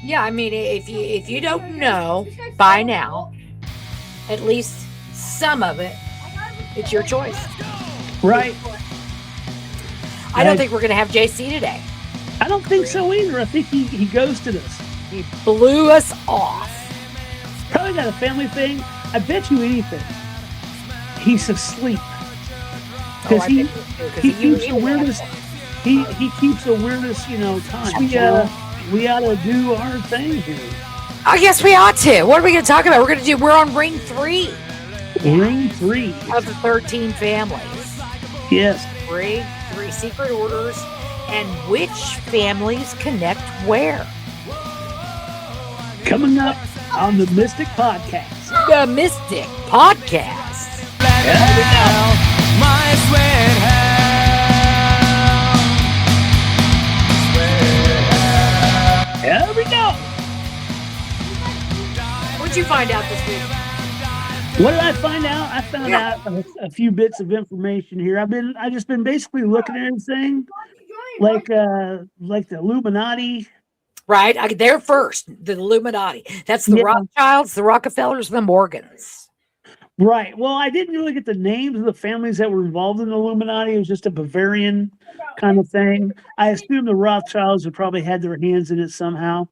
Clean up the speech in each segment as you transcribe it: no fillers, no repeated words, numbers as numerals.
Yeah, I mean, if you don't know by now, at least some of it, it's your choice. Right. I don't I, think we're going to have JC today. I don't think so either. I think he ghosted us. He blew us off. Probably got a family thing. I bet you anything. He's asleep. Oh, Because I he bet you he because keeps the you weirdest he keeps the weirdest, times. We ought to do our thing here. I guess we ought to. What are we going to talk about? We're on ring 3 Ring 3. of the 13 families. Yes. Three secret orders, and which families connect where. Coming up on the Mystic Podcast. The Mystic Podcast. Here we go. My sweat Here we go. What'd you find out this week? What did I find out? I found out a few bits of information here. I just been basically looking at everything like the Illuminati. Right, they're first. The Illuminati. That's the Rothschilds, the Rockefellers, and the Morgans. Right. Well, I didn't really get the names of the families that were involved in the Illuminati. It was just a Bavarian kind of thing. I assume the Rothschilds would probably had their hands in it somehow.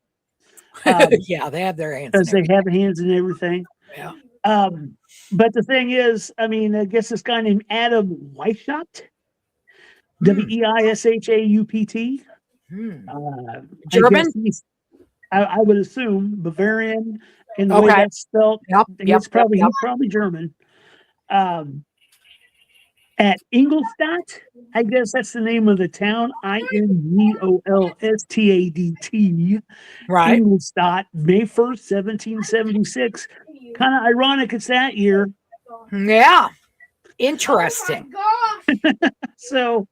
Yeah, they have their hands because they have hands in everything. Yeah. But the thing is, I mean, I guess this guy named Adam Weishaupt, Weishaupt. German? I would assume Bavarian in the way that's spelled. He's probably German. At Ingolstadt, I guess that's the name of the town. Ingolstadt. Right. Ingolstadt, May 1st, 1776. Kind of ironic it's that year. Yeah. Interesting. So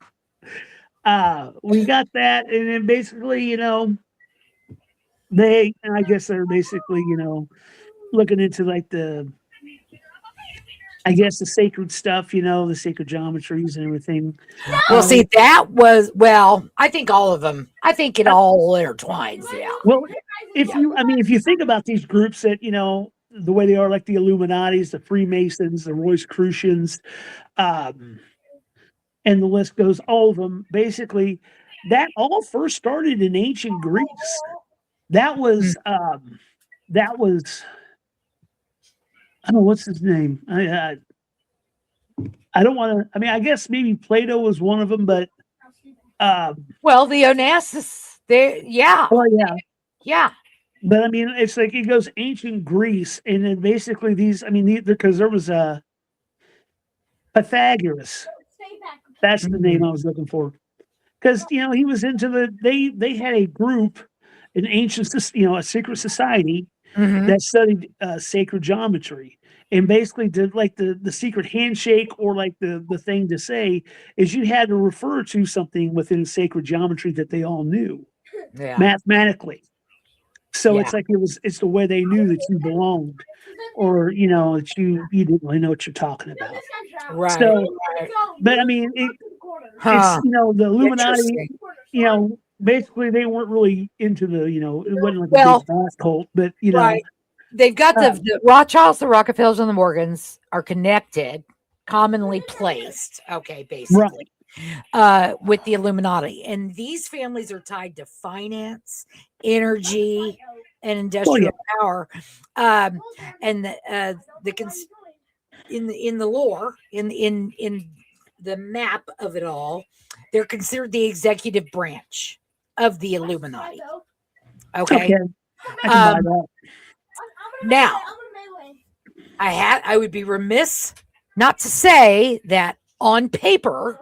we got that, and then basically, I guess they're basically, looking into like the sacred stuff, the sacred geometries and everything. Well, see, I think all of them, I think it all intertwines. Yeah. Well, if you think about these groups that, the way they are, like the Illuminatis, the Freemasons, the Rosicrucians, and the list goes, all of them, basically, that all first started in ancient Greece. That was, I don't know, what's his name? I don't want to, I guess maybe Plato was one of them, but. Well, the Onassis, yeah. Oh, yeah. Yeah. But it's like it goes ancient Greece, and then basically because there was a Pythagoras. That's the name I was looking for. Because he was into they had a group, an ancient, a secret society that studied sacred geometry, and basically did like the secret handshake, or like the thing to say is you had to refer to something within sacred geometry that they all knew mathematically. So it's like it's the way they knew that you belonged, or that you didn't really know what you're talking about. Right. So, but it's the Illuminati. Basically they weren't really into the it wasn't like a big math cult, but they've got the Rothschilds, the Rockefellers, and the Morgans are connected, commonly placed. Okay, basically. With the Illuminati, and these families are tied to finance, energy, and industrial power. And in the lore, in the map of it all, they're considered the executive branch of the Illuminati. Okay. Now, I would be remiss not to say that on paper,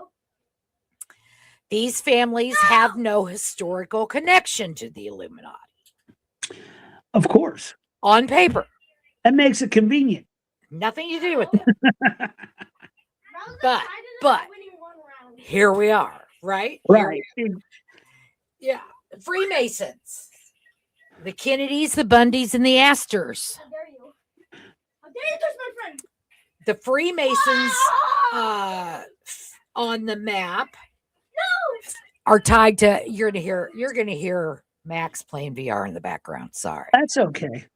these families have no historical connection to the Illuminati. Of course. On paper. That makes it convenient. Nothing to do with it. but here we are, right? Right. Yeah. Freemasons. The Kennedys, the Bundys, and the Astors. The Freemasons on the map are tied to, you're gonna hear Max playing VR in the background. Sorry. That's okay.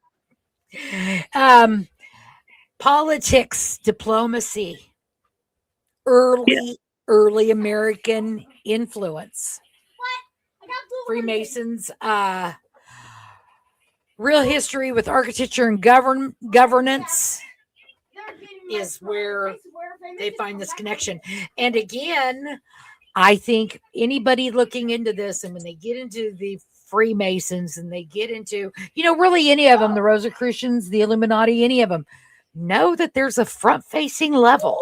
Politics, diplomacy, early American influence. Freemasons, real history with architecture and governance is where they find this connection. And again, I think anybody looking into this, and when they get into the Freemasons and they get into, really any of them, the Rosicrucians, the Illuminati, any of them, know that there's a front-facing level.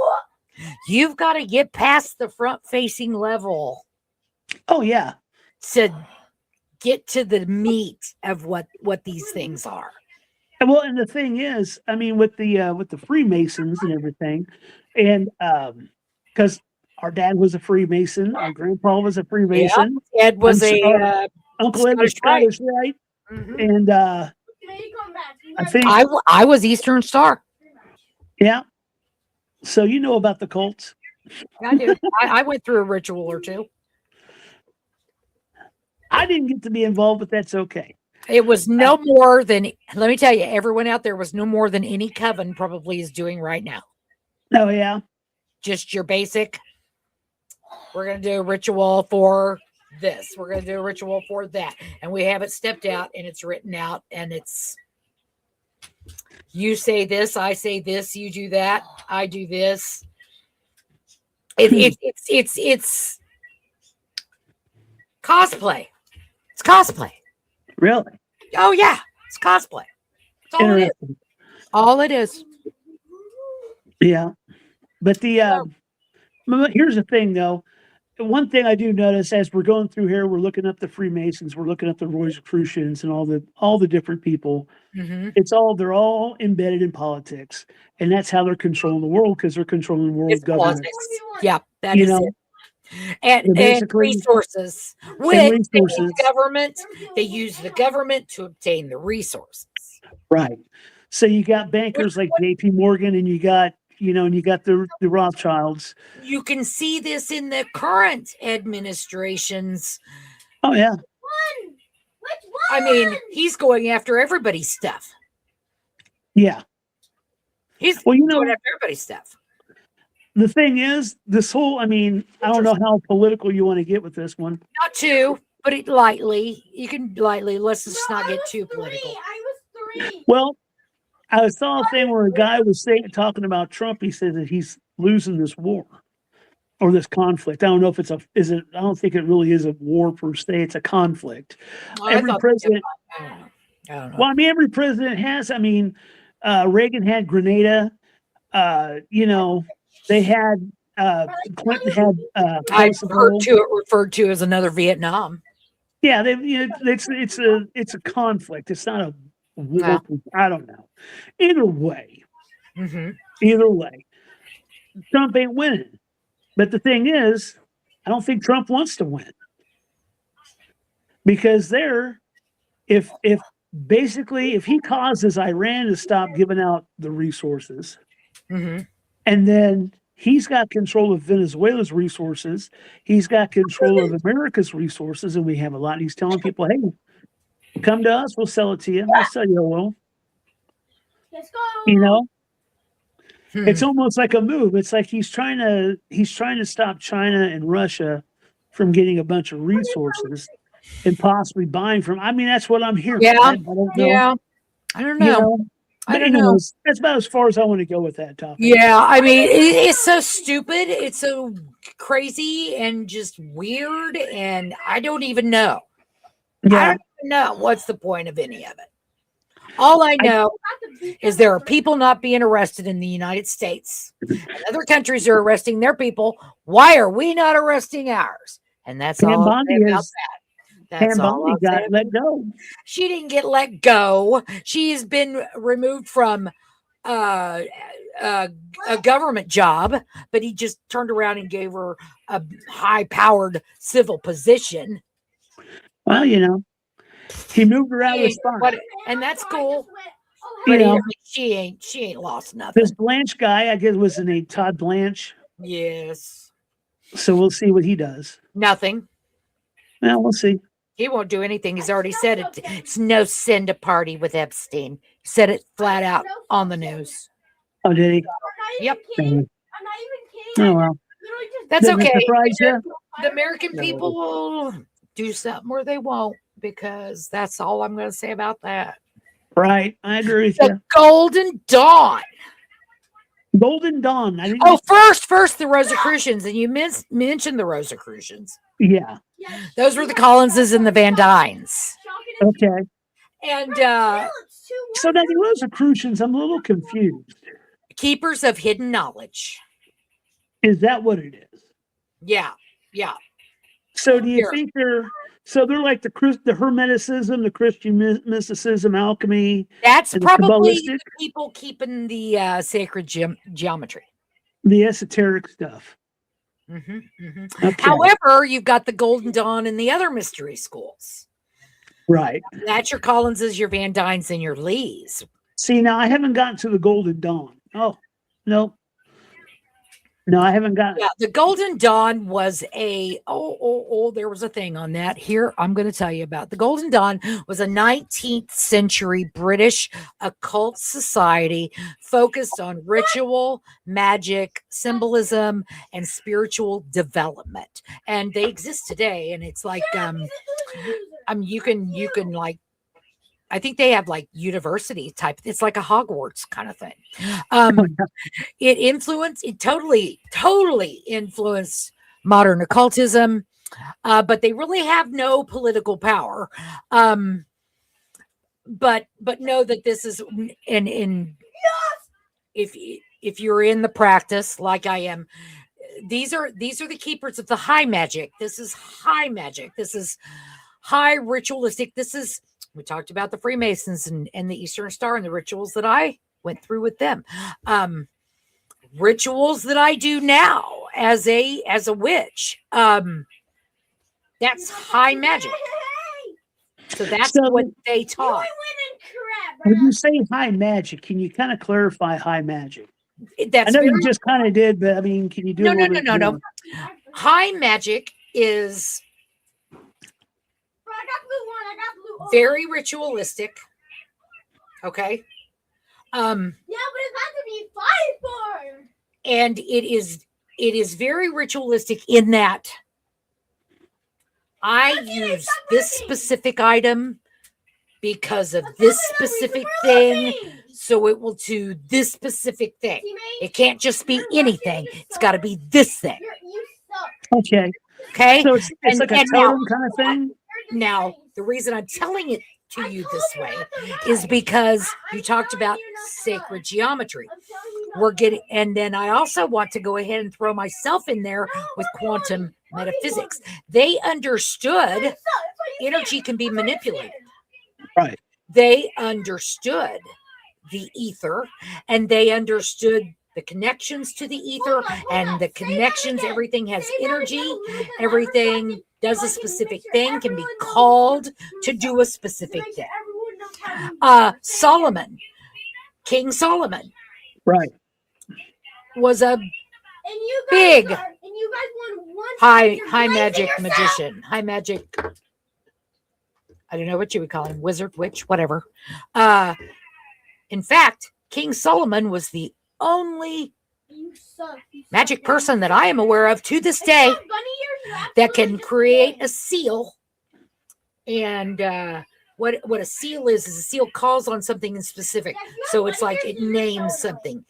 You've got to get past the front-facing level. Oh, yeah. To get to the meat of what these things are. Well, and the thing is, I mean, with the Freemasons and everything, and because our dad was a Freemason, our grandpa was a Freemason. Yeah, Ed was Uncle Ed was Scottish, right? Mm-hmm. And I think I was Eastern Star. Yeah. So you know about the cults? I do. I went through a ritual or two. I didn't get to be involved, but that's okay. It was no more than, let me tell you, everyone out there was no more than any coven probably is doing right now. Oh, yeah. Just your basic, we're going to do a ritual for this. We're going to do a ritual for that. And we have it stepped out and it's written out and it's, you say this, I say this, you do that, I do this. It's cosplay. It's cosplay. Really? Oh yeah, it's cosplay. That's all it is. All it is. Yeah, but here's the thing, though. One thing I do notice as we're going through here, we're looking up the Freemasons, we're looking up the Rosicrucians, and all the different people. Mm-hmm. They're all embedded in politics, and that's how they're controlling the world because they're controlling world governance. Politics. Yeah, that is it. And resources. The government, they use the government to obtain the resources. Right. So you got bankers like J.P. Morgan, and you got the Rothschilds. You can see this in the current administrations. Oh yeah. I mean, he's going after everybody's stuff. Yeah. He's going after everybody's stuff. The thing is, this whole, I mean, I don't know how political you want to get with this one. Not too, but it lightly. You can lightly. Let's just not get too political. I was 3. Well, I saw a thing where a guy was talking about Trump. He said that he's losing this war or this conflict. I don't know if I don't think it really is a war per se. It's a conflict. Every president. I don't know. Well, I mean, every president has. I mean, Reagan had Grenada. They had Clinton had. I've heard it referred to as another Vietnam. Yeah, it's a conflict. It's not a war. No. I don't know. Either way, Trump ain't winning. But the thing is, I don't think Trump wants to win because if he causes Iran to stop giving out the resources. And then he's got control of Venezuela's resources. He's got control of America's resources. And we have a lot. He's telling people, hey, come to us. We'll sell it to you. We'll sell you a will. Let's go. It's almost like a move. It's like he's trying to stop China and Russia from getting a bunch of resources and possibly buying from. I mean, that's what I'm hearing. Yeah. I don't know. Yeah. I don't know. But anyways, that's about as far as I want to go with that topic. Yeah, I mean, it's so stupid. It's so crazy and just weird, and I don't even know. Yeah. I don't even know what's the point of any of it. All I know is there are people not being arrested in the United States. And other countries are arresting their people. Why are we not arresting ours? And that's all I'll say about that. That's all got let go. She didn't get let go. She has been removed from a government job, but he just turned around and gave her a high-powered civil position. Well, he moved her out of the spot, and that's cool. But she ain't lost nothing. This Blanche guy, I guess, was named Todd Blanche. Yes. So we'll see what he does. Nothing. Well, we'll see. He won't do anything. He's already said it. It's no sin to party with Epstein. He said it flat out on the news. Oh, did he? Yep. I'm not even kidding. Oh, well. Literally just That's Doesn't okay. surprise you? The American No. people will do something or they won't, because that's all I'm going to say about that. Right. I agree with The you. Golden Dawn. Golden Dawn. I didn't. Oh, first the Rosicrucians, and you mentioned the Rosicrucians. Yeah. Those were the Collinses and the Van Dynes. Okay. And So now the Rosicrucians, I'm a little confused. keepers of hidden knowledge. Is that what it is? Yeah. So do you Here. think they're like the Hermeticism, the Christian mysticism, alchemy, That's and the probably Kabbalistic, the people keeping the sacred geometry. the esoteric stuff? Okay. However, you've got the Golden Dawn and the other mystery schools. Right. That's your Collinses, your Van Dynes, and your Lees. See, now I haven't gotten to the Golden Dawn. Oh, no. No, I haven't gotten. Yeah, the Golden Dawn was there was a thing on that. Here, I'm going to tell you about. The Golden Dawn was a 19th century British occult society focused on ritual, magic, symbolism, and spiritual development. And they exist today. And it's like, you can like, I think they have like university type. It's like a Hogwarts kind of thing. It totally influenced modern occultism, but they really have no political power. But know that this is if you're in the practice like I am, these are the keepers of the high magic. This is high magic. This is high ritualistic. We talked about the Freemasons and the Eastern Star and the rituals that I went through with them. Rituals that I do now as a witch. That's high magic. So that's what they taught. When you say high magic, can you kind of clarify high magic? That's I know you just kind of did, but I mean, can you do a little bit more? No. High magic is very ritualistic. Okay. Yeah, but it has to be 5 for. And it is very ritualistic in that I use this specific item because of this specific thing, so it will do this specific thing. It can't just be anything. It's got to be this thing. You suck. Okay. Okay. So it's like a totem kind of thing. Now, the reason I'm telling it to you this way is because you talked about sacred geometry. And then I also want to go ahead and throw myself in there with quantum metaphysics. They understood energy can be manipulated. Right. They understood the ether, and they understood the connections to the ether and the connections. Everything has energy. Everything does a specific thing, can be called to do a specific thing. King Solomon. Right. Was a big high magic magician. High magic. I don't know what you would call him. Wizard, witch, whatever. In fact, King Solomon was the only magic person that I am aware of to this day that can create a seal. And what a seal is a seal calls on something in specific. So it's like it names something.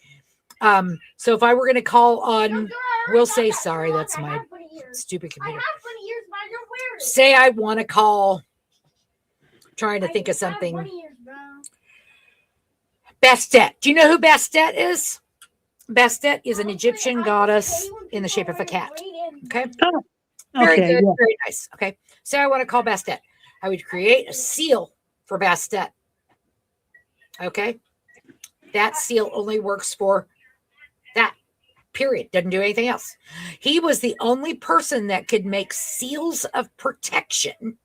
So if I were going to call on, we'll say, sorry, that's my stupid computer. Say I want to call, trying to think of something. Bastet. Do you know who Bastet is? Bastet is an Egyptian goddess in the shape of a cat. Okay. Oh, Very okay, good. yeah. Very nice. Okay. Say I want to call Bastet. I would create a seal for Bastet. Okay. That seal only works for that. Period. Doesn't do anything else. He was the only person that could make seals of protection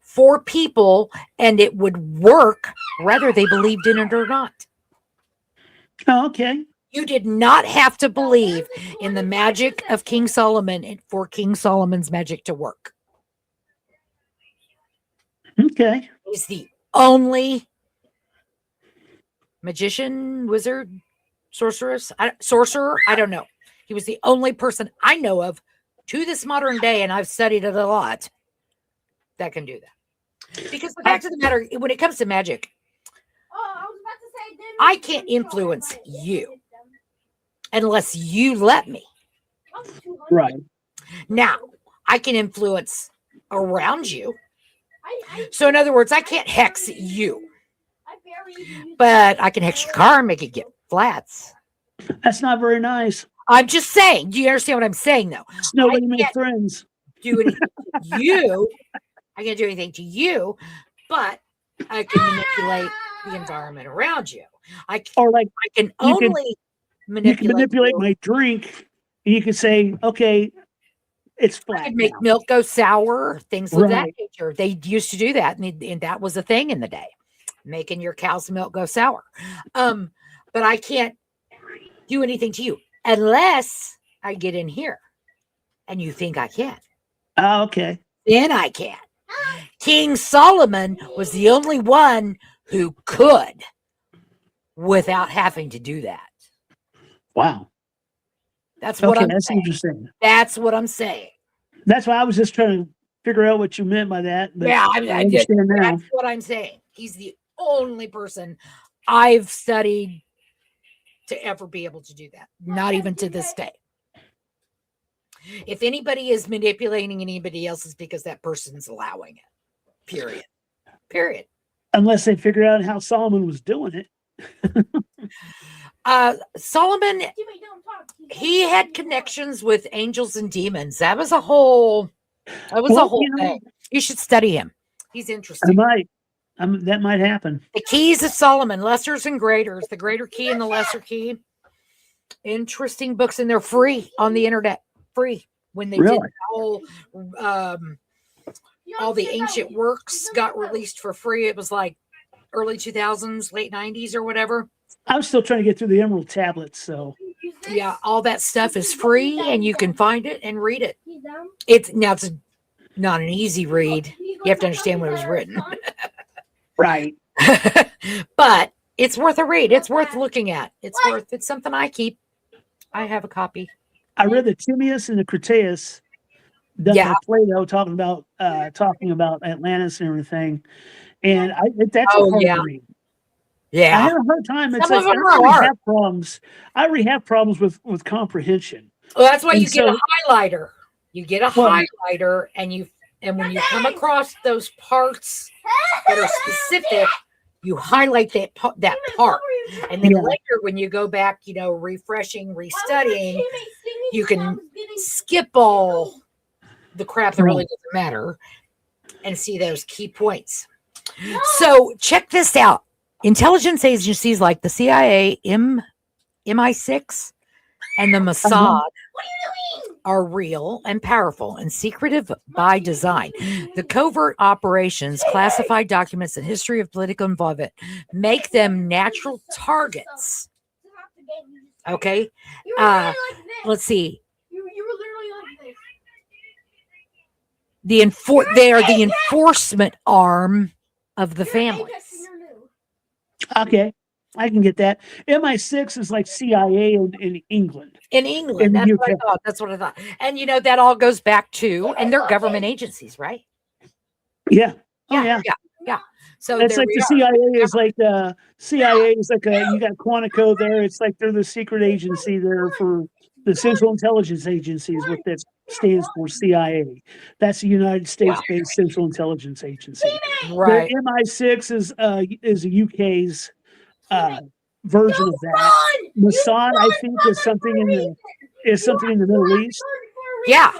for people, and it would work whether they believed in it or not. Oh, okay. You did not have to believe in the magic of King Solomon for King Solomon's magic to work. Okay. He's the only magician, wizard, sorcerer. I don't know. He was the only person I know of to this modern day, and I've studied it a lot, that can do that. Because the fact of the matter, when it comes to magic, I can't influence you unless you let me. Right. Now, I can influence around you. So, in other words, I can't hex you, but I can hex your car and make it get flats. That's not very nice. I'm just saying. Do you understand what I'm saying, though? It's no way to make friends. Do anything to you. I can't do anything to you, but I can manipulate the environment around you. I can only manipulate you. My drink. And you can say, okay, it's flat. I could make milk go sour, things of that nature. They used to do that, and that was a thing in the day, making your cow's milk go sour. But I can't do anything to you unless I get in here, and you think I can. Oh, okay. Then I can. King Solomon was the only one who could without having to do that. Wow. That's what I'm that's saying. interesting. That's what I'm saying. That's why I was just trying to figure out what you meant by that. But Yeah, I understand now. That's what I'm saying. He's the only person I've studied to ever be able to do that. Not even to this day. If anybody is manipulating anybody else, it's because that person's allowing it. Period. Unless they figure out how Solomon was doing it. Solomon, he had connections with angels and demons. That was a whole thing. You should study him. He's interesting. I might. That might happen. The keys of Solomon, lessers and greaters, the greater key and the lesser key. Interesting books, and they're free on the internet. Free. When they did the whole all the ancient works got released for free. It was like early 2000s, late 90s or whatever. I'm still trying to get through the Emerald tablets, so yeah, all that stuff is free and you can find it and read it. It's not an easy read. You have to understand when it was written. Right. But it's worth a read. It's worth looking at. It's something I keep. I have a copy. I read the Timaeus and the Critias done by Plato talking about Atlantis and everything. And that's a hard read. Yeah. I have a hard time. It's Some of them I are have problems. I already have problems with comprehension. Well, that's why you get a highlighter. You get a highlighter, and when you come across those parts that are specific, you highlight that part. And then later, when you go back, refreshing, restudying, you can skip all the crap that really doesn't matter and see those key points. So check this out. Intelligence agencies like the CIA, MI6, and the Mossad are real and powerful and secretive by design. The covert operations, classified documents, and history of political involvement make them natural targets. Okay? Let's see. They are the enforcement arm of the families. Okay, I can get that. MI6 is like CIA in England. In England, that's what I thought. And that all goes back to, and they're government agencies, right? Yeah. Yeah. So it's like the CIA is like you got Quantico there. It's like they're the secret agency there for the Central Intelligence Agency is what that stands for, CIA. That's the United States-based Central Intelligence Agency. Right. The MI6 is the UK's version of that. Mossad, I think, is something in the Middle East. Yeah.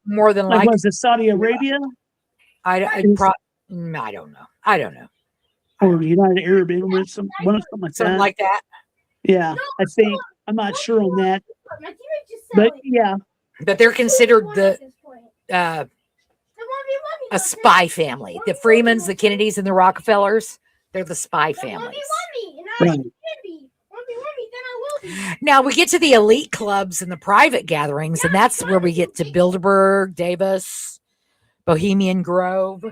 More than likely. Was it Saudi Arabia? I don't know. Or the United Arab Emirates, something like that. Yeah, I think. I'm not sure on that. But yeah. But they're considered a spy family. The Freemans, the Kennedys, and the Rockefellers, they're the spy families. Right. Now we get to the elite clubs and the private gatherings, and that's where we get to Bilderberg, Davis, Bohemian Grove.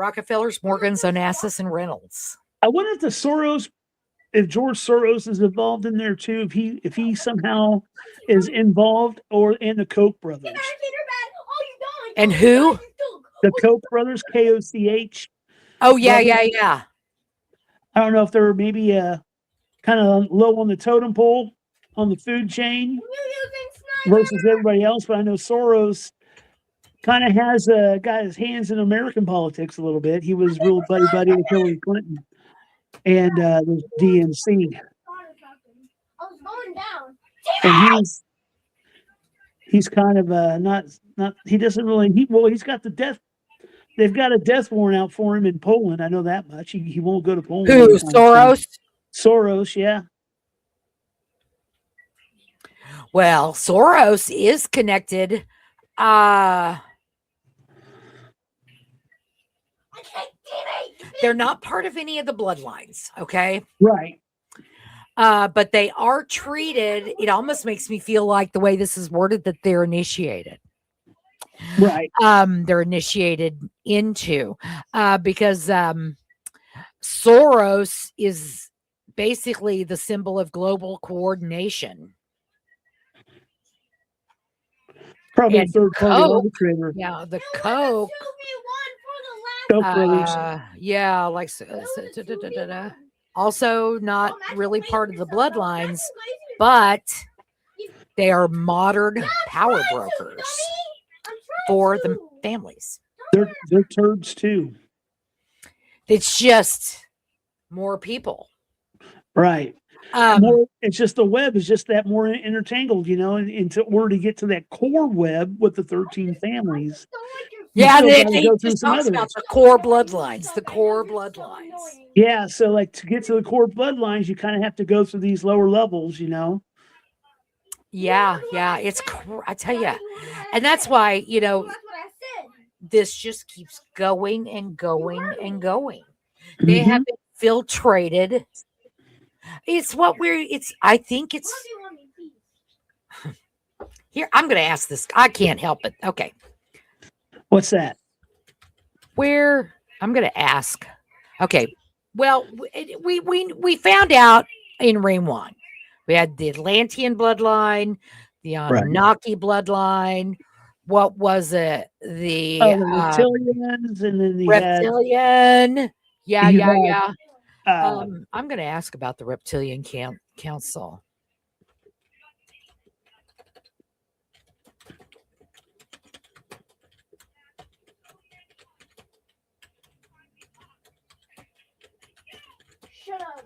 Rockefellers, Morgans, Onassis, and Reynolds. I wonder if George Soros is involved in there too. If he somehow is involved, and the Koch brothers. And who? The Koch brothers, KOCH. Oh yeah, brothers. yeah. I don't know if they're maybe kind of low on the totem pole on the food chain versus everybody else, but I know Soros kind of has got his hands in American politics a little bit. He was real buddy with Hillary Clinton and the DNC, and he's kind of not he doesn't really he's got the death. They've got a death warrant out for him in Poland. I know that much. He won't go to Poland. Who? Soros? Soros, yeah. Well, Soros is connected. They're not part of any of the bloodlines, okay? Right. But they are treated. It almost makes me feel like the way this is worded that they're initiated. Right. They're initiated into because Soros is basically the symbol of global coordination. Probably And a third party Koch, arbitrator. yeah, the Koch. Koch brothers. Yeah, like also not really part of the bloodlines, but they are modern power brokers for the families. They're turds too. It's just more people. Right. It's just the web is just that more intertangled, and in order to get to that core web with the 13 families. Yeah, he just talks about the core bloodlines. The core bloodlines. Yeah, so like to get to the core bloodlines, you kind of have to go through these lower levels, Yeah, it's I tell you, and that's why this just keeps going and going and going. They have been infiltrated. I think it's here. I'm going to ask this. I can't help it. Okay. What's that? I'm going to ask. Okay. Well, we found out in Reign 1. We had the Atlantean bloodline, the Anunnaki bloodline. What was it? The reptilians, and then the reptilian. Yeah. I'm going to ask about the Reptilian Council. Shut up.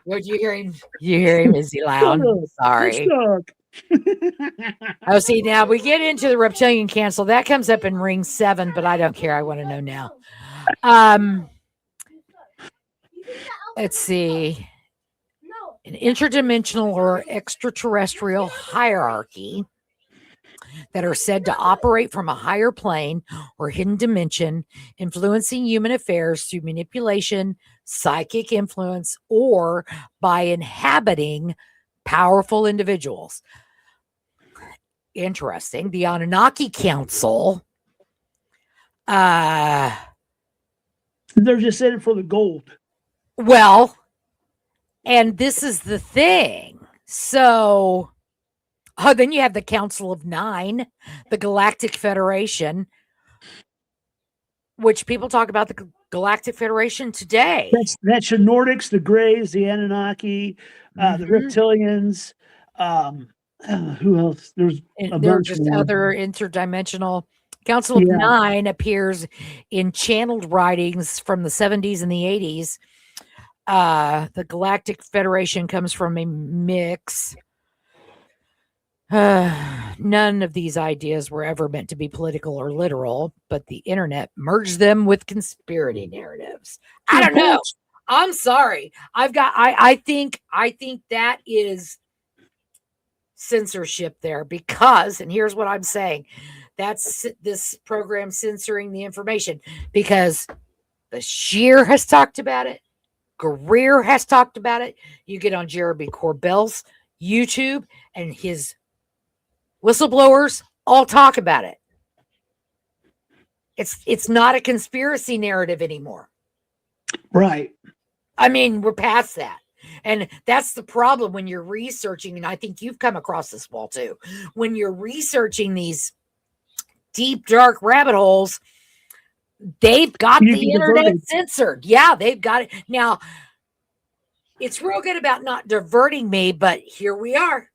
What you hear him? You hear him? Is he loud? Sorry. Oh, see, now we get into the Reptilian Council. That comes up in Ring 7, but I don't care. I want to know now. Let's see. An interdimensional or extraterrestrial hierarchy that are said to operate from a higher plane or hidden dimension, influencing human affairs through manipulation, psychic influence, or by inhabiting powerful individuals. Interesting. The Anunnaki Council. They're just in it for the gold. Well, and this is the thing. So, then you have the Council of Nine, the Galactic Federation, which people talk about the Galactic Federation today. That's the Nordics, the Greys, the Anunnaki, the Reptilians. Who else? There's a bunch just more. Other interdimensional. Council of Nine appears in channeled writings from the 70s and the 80s. The Galactic Federation comes from a mix. None of these ideas were ever meant to be political or literal, but the internet merged them with conspiracy narratives. I don't know. I'm sorry. I think that is censorship there because, and here's what I'm saying, that's this program censoring the information because Bashir has talked about it. Greer has talked about it. You get on Jeremy Corbell's YouTube and his whistleblowers all talk about it. It's not a conspiracy narrative anymore. Right. I mean, we're past that. And that's the problem when you're researching, and I think you've come across this wall too. When you're researching these deep, dark rabbit holes, they've got the internet censored. Yeah, they've got it. Now, it's real good about not diverting me, but here we are.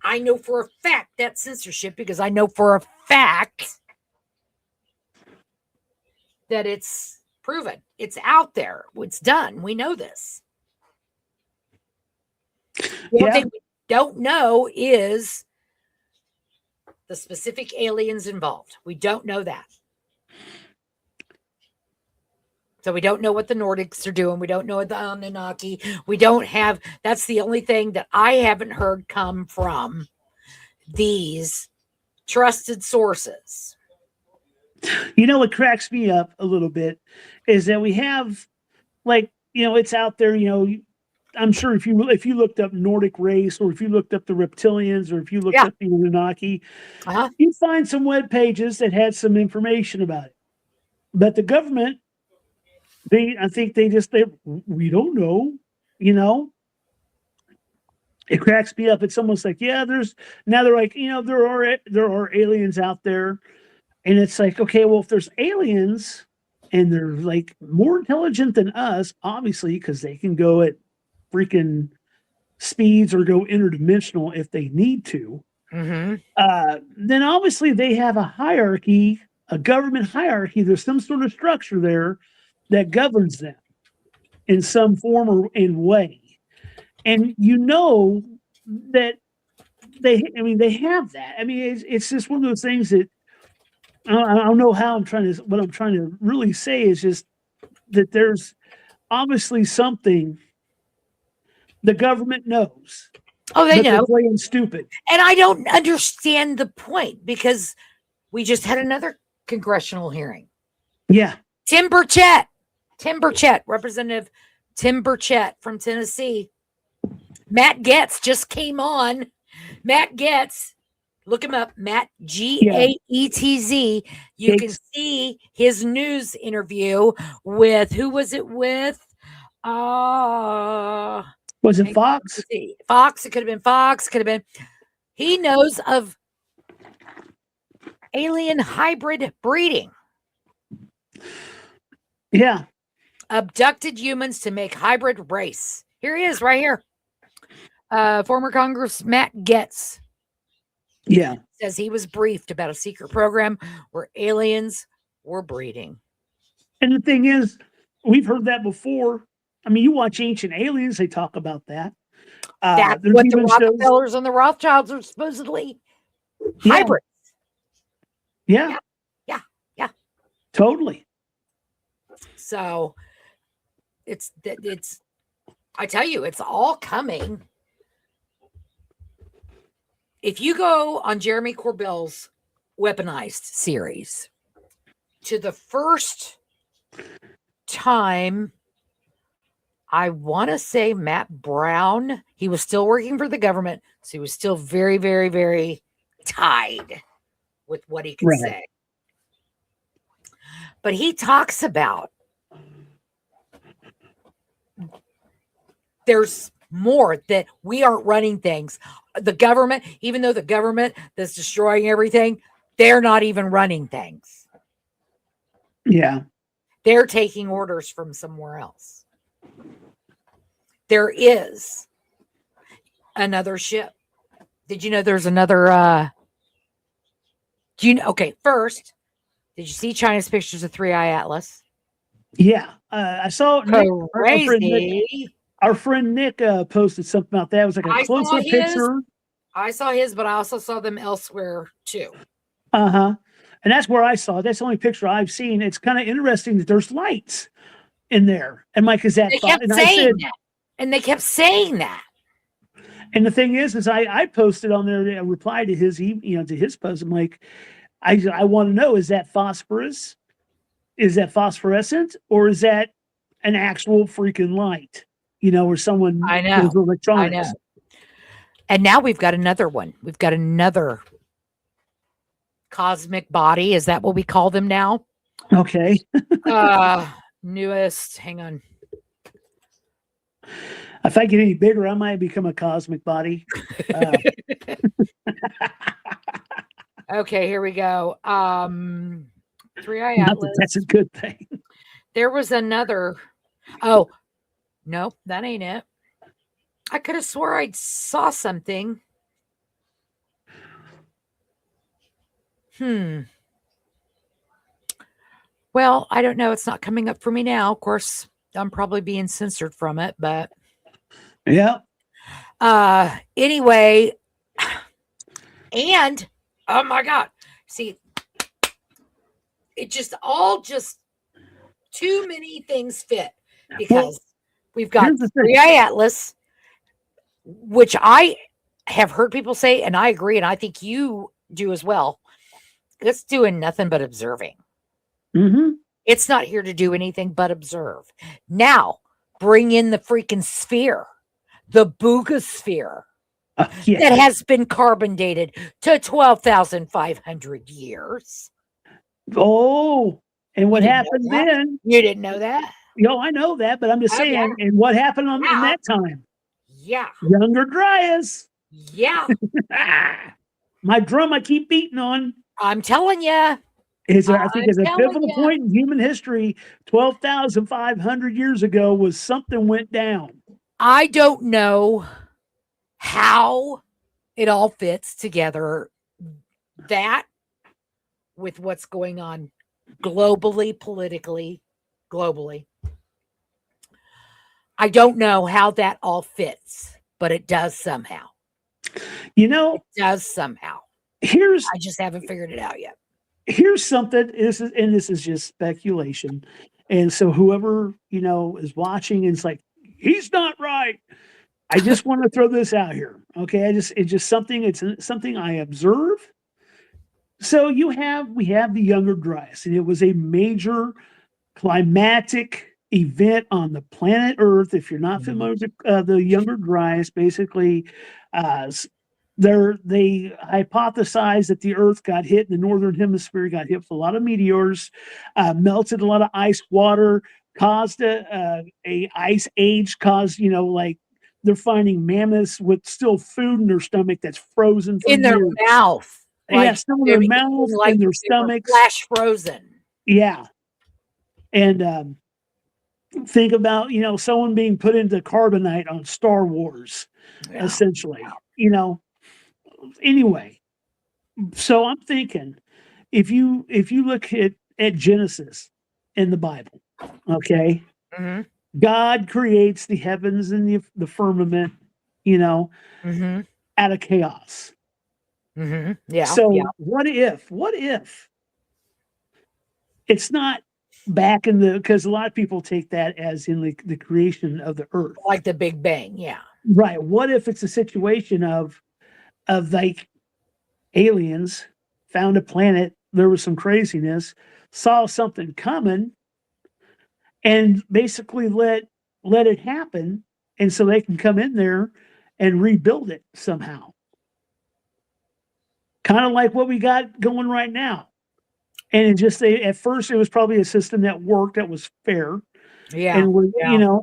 I know for a fact that's censorship because I know for a fact that it's proven. It's out there. It's done. We know this. What they don't know is the specific aliens involved. We don't know that. So we don't know what the Nordics are doing. We don't know what the Anunnaki. We don't have, that's the only thing that I haven't heard come from these trusted sources. You know what cracks me up a little bit is that we have, like, you know, it's out there, you know, I'm sure if you looked up Nordic race, or if you looked up the reptilians, or if you looked up the Illuminati, you'd find some web pages that had some information about it. But the government, I think we don't know, you know. It cracks me up. It's almost like, yeah, they're like, you know, there are aliens out there. And it's like, okay, well, if there's aliens and they're like more intelligent than us, obviously, because they can go at freaking speeds or go interdimensional if they need to, then obviously they have a hierarchy, a government hierarchy. There's some sort of structure there that governs them in some form or in way. And you know that they have that. I mean, it's just one of those things that I don't know how what I'm trying to really say is just that there's obviously something the government knows. Oh, they know. They're playing stupid. And I don't understand the point because we just had another congressional hearing. Yeah. Tim Burchett, Representative Tim Burchett from Tennessee. Matt Gaetz just came on. Matt Gaetz, look him up, Matt Gaetz. You can see his news interview with, who was it with? Was it Fox? Fox. It could have been Fox. Could have been. He knows of alien hybrid breeding. Yeah. Abducted humans to make hybrid race. Here he is, right here. Former Congress Matt Gaetz. Yeah. Says he was briefed about a secret program where aliens were breeding. And the thing is, we've heard that before. I mean, you watch Ancient Aliens, they talk about that. That's what the Rockefellers and the Rothschilds are supposedly hybrids. Yeah. Totally. So it's I tell you, it's all coming. If you go on Jeremy Corbell's Weaponized series to the first time, I want to say Matt Brown, he was still working for the government, so he was still very, very, very tied with what he could say. But he talks about there's more, that we aren't running things. The government, even though the government that's destroying everything, they're not even running things. Yeah. They're taking orders from somewhere else. There is another ship. Did you know there's another okay, first, did you see China's pictures of 3-Eye Atlas? Yeah. I saw crazy. Our friend Nick posted something about that. It was like a closer picture. I saw his, but I also saw them elsewhere too. And that's where I saw it. That's the only picture I've seen. It's kind of interesting that there's lights in there. And Mike, is that? They kept saying that. And they kept saying that. And the thing is I posted on there a reply to his, to his post. I'm like, I want to know, is that phosphorus? Is that phosphorescent, or is that an actual freaking light? Or someone does electronics. I know. And now we've got another one. We've got another cosmic body. Is that what we call them now? Okay. Newest. Hang on. If I get any bigger, I might become a cosmic body. Okay, here we go. 3i Not that Atlas. that's a good thing. There was another. Oh, no, that ain't it. I could have swore I saw something. Well, I don't know. It's not coming up for me now. Of course, I'm probably being censored from it, but Yeah. anyway, and oh my God, see, it just all too many things fit because we've got 3i Atlas, which I have heard people say, and I agree, and I think you do as well. It's doing nothing but observing. Mm-hmm. It's not here to do anything but observe. Now, bring in the freaking sphere, the Boogosphere, that has been carbon dated to 12,500 years. Oh, and what happened then? You didn't know that? I know that, but I'm just saying, and what happened in that time? Yeah. Younger Dryas. Yeah. My drum I keep beating on. I'm telling you. I think is a pivotal point in human history. 12,500 years ago was something went down. I don't know how it all fits together. That with what's going on globally, politically, globally. I don't know how that all fits, but it does somehow. It does somehow. I just haven't figured it out yet. Here's something. This is just speculation, and so whoever is watching is like, he's not right. I just want to throw this out here. Okay, it's just something. It's something I observe. So we have the Younger Dryas, and it was a major climatic event on the planet Earth. If you're not familiar with the Younger Dryas, basically, they hypothesize that the Earth got hit in the northern hemisphere, got hit with a lot of meteors, melted a lot of ice water, caused a ice age, caused like they're finding mammoths with still food in their stomach that's frozen in their mouth. Like, some of their mouth and their stomachs flash frozen. Yeah. And think about someone being put into carbonite on Star Wars, essentially. Anyway, so I'm thinking, if you look at Genesis in the Bible, okay, God creates the heavens and the firmament, out of chaos. Yeah. So what if it's not back in because a lot of people take that as in the creation of the earth, like the Big Bang. Yeah. Right. What if it's a situation of like aliens found a planet, there was some craziness, saw something coming, and basically let it happen, and so they can come in there and rebuild it somehow. Kind of like what we got going right now. And at first it was probably a system that worked, that was fair. Yeah. And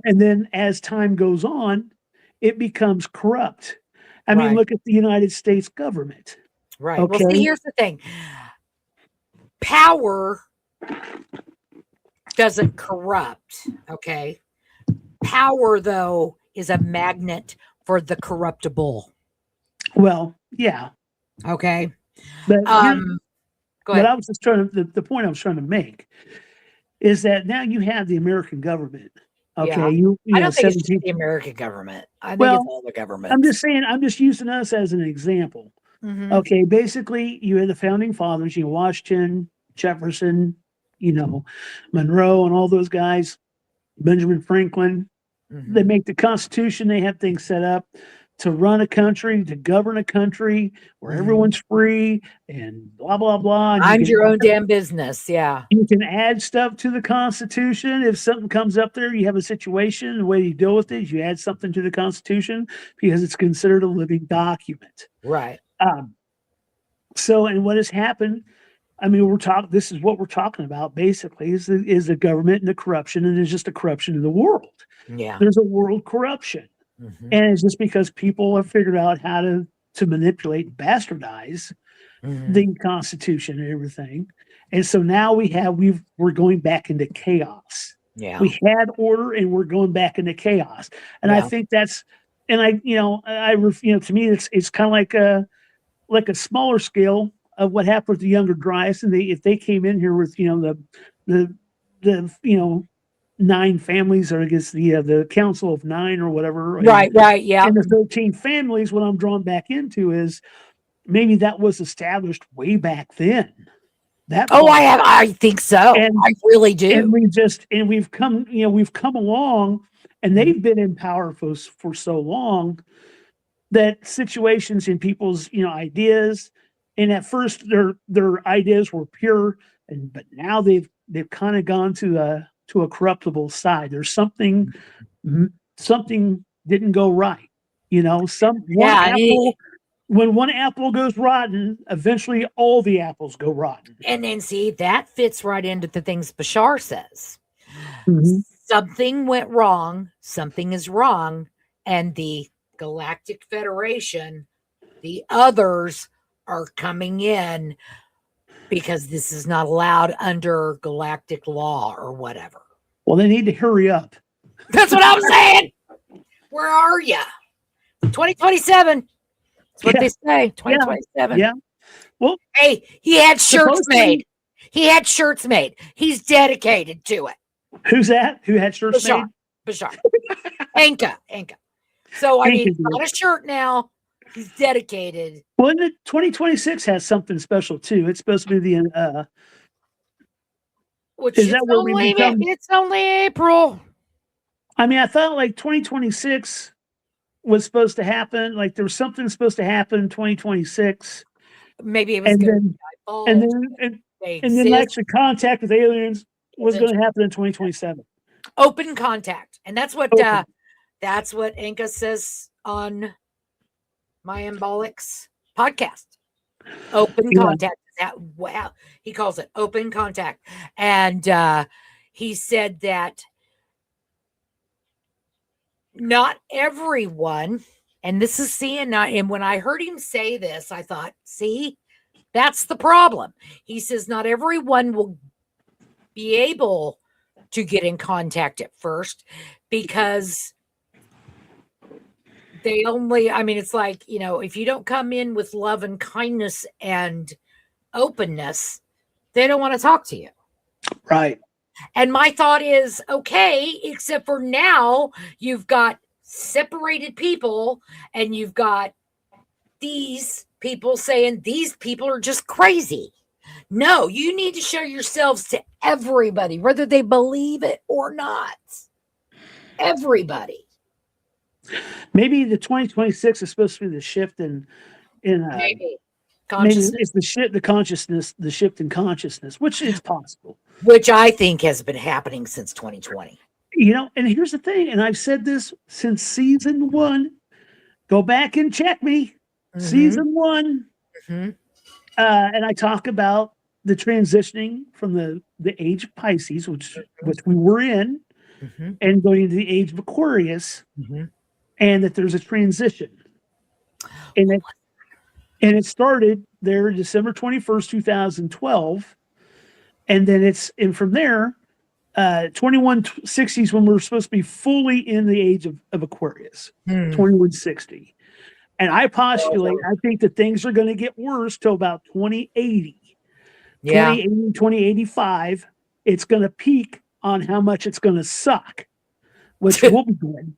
and then as time goes on, it becomes corrupt. I mean, look at the United States government. Right. Okay. Well, see, here's the thing. Power doesn't corrupt. Okay. Power, though, is a magnet for the corruptible. Well, yeah. Okay. But go ahead. But I was just the point I was trying to make is that now you have the American government. Okay. Yeah. I don't think it's just the American government. I think it's all the government. I'm just saying, I'm just using us as an example. Okay. Basically, you had the founding fathers, Washington, Jefferson, Monroe, and all those guys, Benjamin Franklin. They make the Constitution. They have things set up to run a country, to govern a country where everyone's free and blah, blah, blah. Mind your own damn business. Yeah. You can add stuff to the Constitution. If something comes up there, you have a situation, the way you deal with it is you add something to the Constitution because it's considered a living document. Right. So, and what has happened I mean, this is what we're talking about basically is the government and the corruption, and it's just the corruption of the world. Yeah. There's a world corruption. And it's just because people have figured out how to manipulate, bastardize the Constitution and everything. And so now we're going back into chaos. Yeah. We had order and we're going back into chaos. And I think that's, and to me, it's kind of like a smaller scale of what happened with the younger Dryas. And if they came in here with, the 9 families, or I guess the Council of 9 or whatever. Right. Yeah. And the 13 families, what I'm drawn back into is maybe that was established way back then. I think so. I really do. And we've come along, and they've been in power for so long that situations in people's, ideas, and at first their ideas were pure, but now they've kind of gone to a corruptible side. There's something didn't go right. When one apple goes rotten, eventually all the apples go rotten. And then see, that fits right into the things Bashar says. Something went wrong, something is wrong, and the Galactic Federation, the others, are coming in because this is not allowed under galactic law or whatever. Well, they need to hurry up. That's what I'm saying. Where are you? 2027. That's what they say. 2027. Yeah. Well, hey, he had shirts made. He's dedicated to it. Who's that? Who had shirts made? Bashar. Anka. So I mean, he's got a shirt now. He's dedicated. Well, and 2026 has something special too. It's supposed to be the which is that where we become? It's only April. I mean, I thought like 2026 was supposed to happen. Like there was something supposed to happen in 2026. Maybe it was and then actually contact with aliens was going to happen in 2027. Open contact, and that's what Anka says on my Embolics podcast. Open contact. Wow, he calls it open contact, and he said that not everyone, and this is and when I heard him say this, I thought, see, that's the problem. He says not everyone will be able to get in contact at first because they only, I mean, it's like, if you don't come in with love and kindness and openness, they don't want to talk to you. Right. And my thought is, okay, except for now you've got separated people and you've got these people saying these people are just crazy. No, you need to show yourselves to everybody, whether they believe it or not. Everybody. Maybe the 2026 is supposed to be the shift in maybe consciousness. Maybe it's the shift in consciousness, which is possible. Which I think has been happening since 2020. And here's the thing, and I've said this since season 1. Go back and check me. Season 1. And I talk about the transitioning from the age of Pisces, which we were in, and going into the age of Aquarius, and that there's a transition. And it started there December 21st, 2012. And then from there, 2160s when we're supposed to be fully in the age of Aquarius, 2160. And I postulate, I think that things are going to get worse till about 2080. 2080, 2085, it's going to peak on how much it's going to suck, which will be good.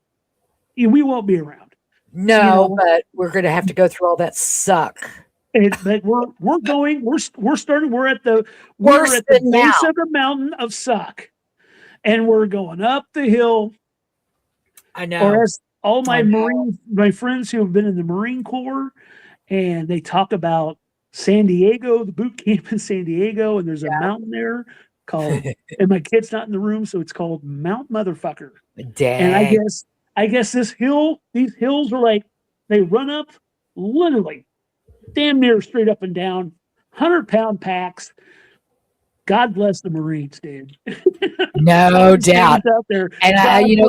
We won't be around. No, but we're going to have to go through all that suck. But we're at the base of the mountain of suck, and we're going up the hill. I know. Or as all my friends who have been in the Marine Corps, and they talk about San Diego, the boot camp in San Diego, and there's a mountain there called, and my kid's not in the room, so it's called Mount Motherfucker. Dang. And I guess these hills are like, they run up literally damn near straight up and down 100-pound packs. God bless the Marines, dude. No doubt. Out there. And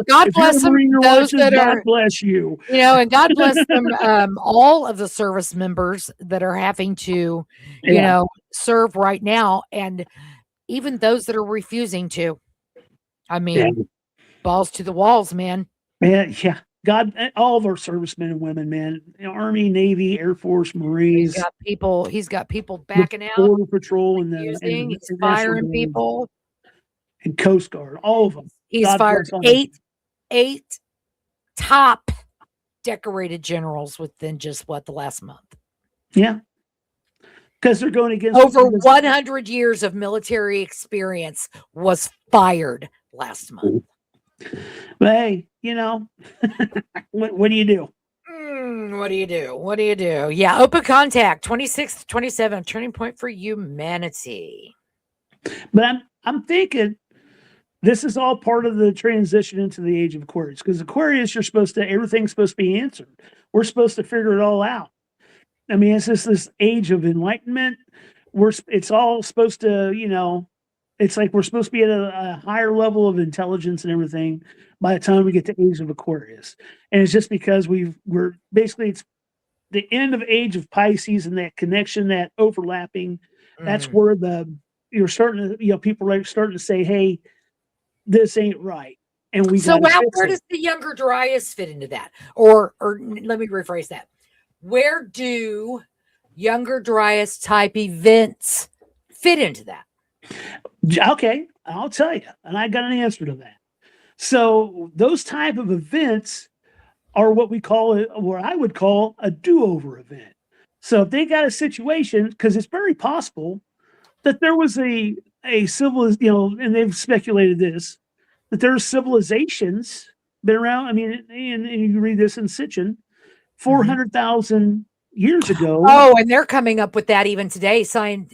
God if bless you're a them. Marine Those watching, that God are, bless you. and God bless them. All of the service members that are having to, serve right now, and even those that are refusing to. I mean, balls to the walls, man. Man, yeah. God, all of our servicemen and women, man, Army, Navy, Air Force, Marines. He's got people backing out, Border Patrol, and he's firing people, and Coast Guard, all of them. He's God fired eight top decorated generals within just the last month. Yeah, because they're going against over 100 years of military experience was fired last month. But hey, what do you do? What do you do? What do you do? Yeah, open contact, 26th, 27th, turning point for humanity. But I'm thinking this is all part of the transition into the age of Aquarius, because Aquarius, everything's supposed to be answered. We're supposed to figure it all out. I mean, it's just this age of enlightenment. It's all supposed to, it's like we're supposed to be at a higher level of intelligence and everything by the time we get to age of Aquarius. And it's just because we're basically, it's the end of age of Pisces, and that connection, that overlapping. That's where people are starting to say, hey, this ain't right. And where does the younger Dryas fit into that? Or let me rephrase that. Where do younger Dryas type events fit into that? Okay, I'll tell you. And I got an answer to that. So those type of events are what I would call a do-over event. So if they got a situation, because it's very possible that there was a civilization, and they've speculated this, that there's civilizations been around. I mean, and you read this in Sitchin, 400,000 years ago. Oh, and they're coming up with that even today. Science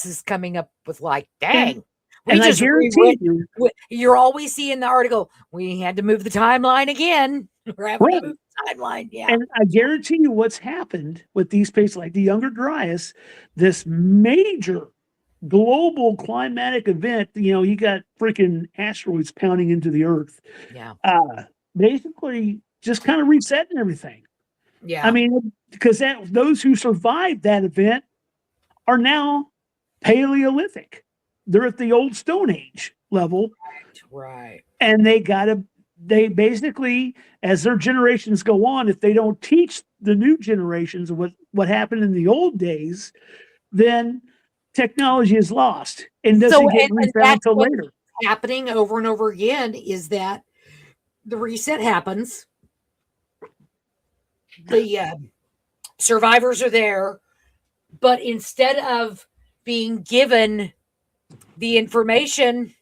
is coming up with dang. And I guarantee you're always seeing the article. We had to move the timeline again. We're having to move the timeline. Yeah. And I guarantee you what's happened with these places like the younger Dryas, this major global climatic event, you got freaking asteroids pounding into the earth. Yeah. Basically just kind of resetting everything. Yeah. I mean, because those who survived that event are now Paleolithic. They're at the old Stone Age level. Right. And they basically, as their generations go on, if they don't teach the new generations what happened in the old days, then technology is lost and doesn't get refound until later. Happening over and over again is that the reset happens. The survivors are there, but instead of being given the information,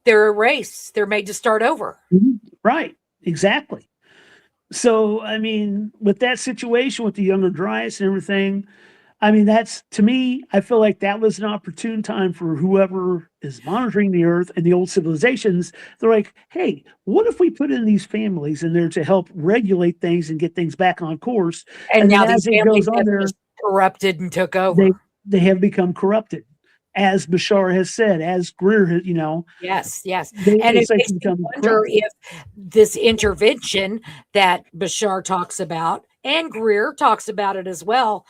they're erased. They're made to start over. Right. Exactly. So, I mean, with that situation with the younger Dryas and everything, I mean, that's, to me, I feel like that was an opportune time for whoever is monitoring the earth and the old civilizations. They're like, hey, what if we put in these families in there to help regulate things and get things back on course? And now these families have corrupted and took over. They have become corrupted, as Bashar has said, as Greer has, Yes. And it makes me wonder if this intervention that Bashar talks about, and Greer talks about it as well,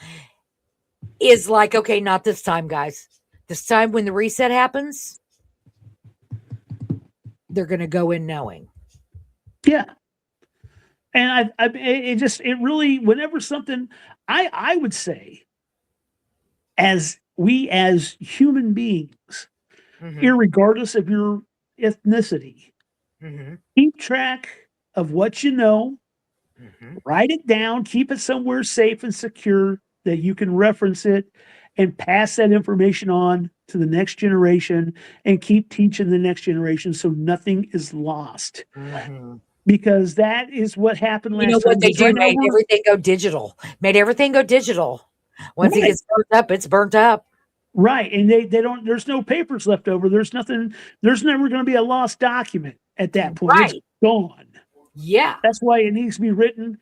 is like, okay, not this time, guys. This time when the reset happens, they're going to go in knowing. Yeah. And it really, whenever something, I would say, as human beings, irregardless of your ethnicity, keep track of what you know, write it down, keep it somewhere safe and secure that you can reference it, and pass that information on to the next generation, and keep teaching the next generation so nothing is lost. Because that is what happened last time. You know what they do? Made everything go digital. Once it gets burnt up, it's burnt up. Right. And they don't, there's no papers left over. There's nothing, there's never going to be a lost document at that point. Right. It's gone. Yeah. That's why it needs to be written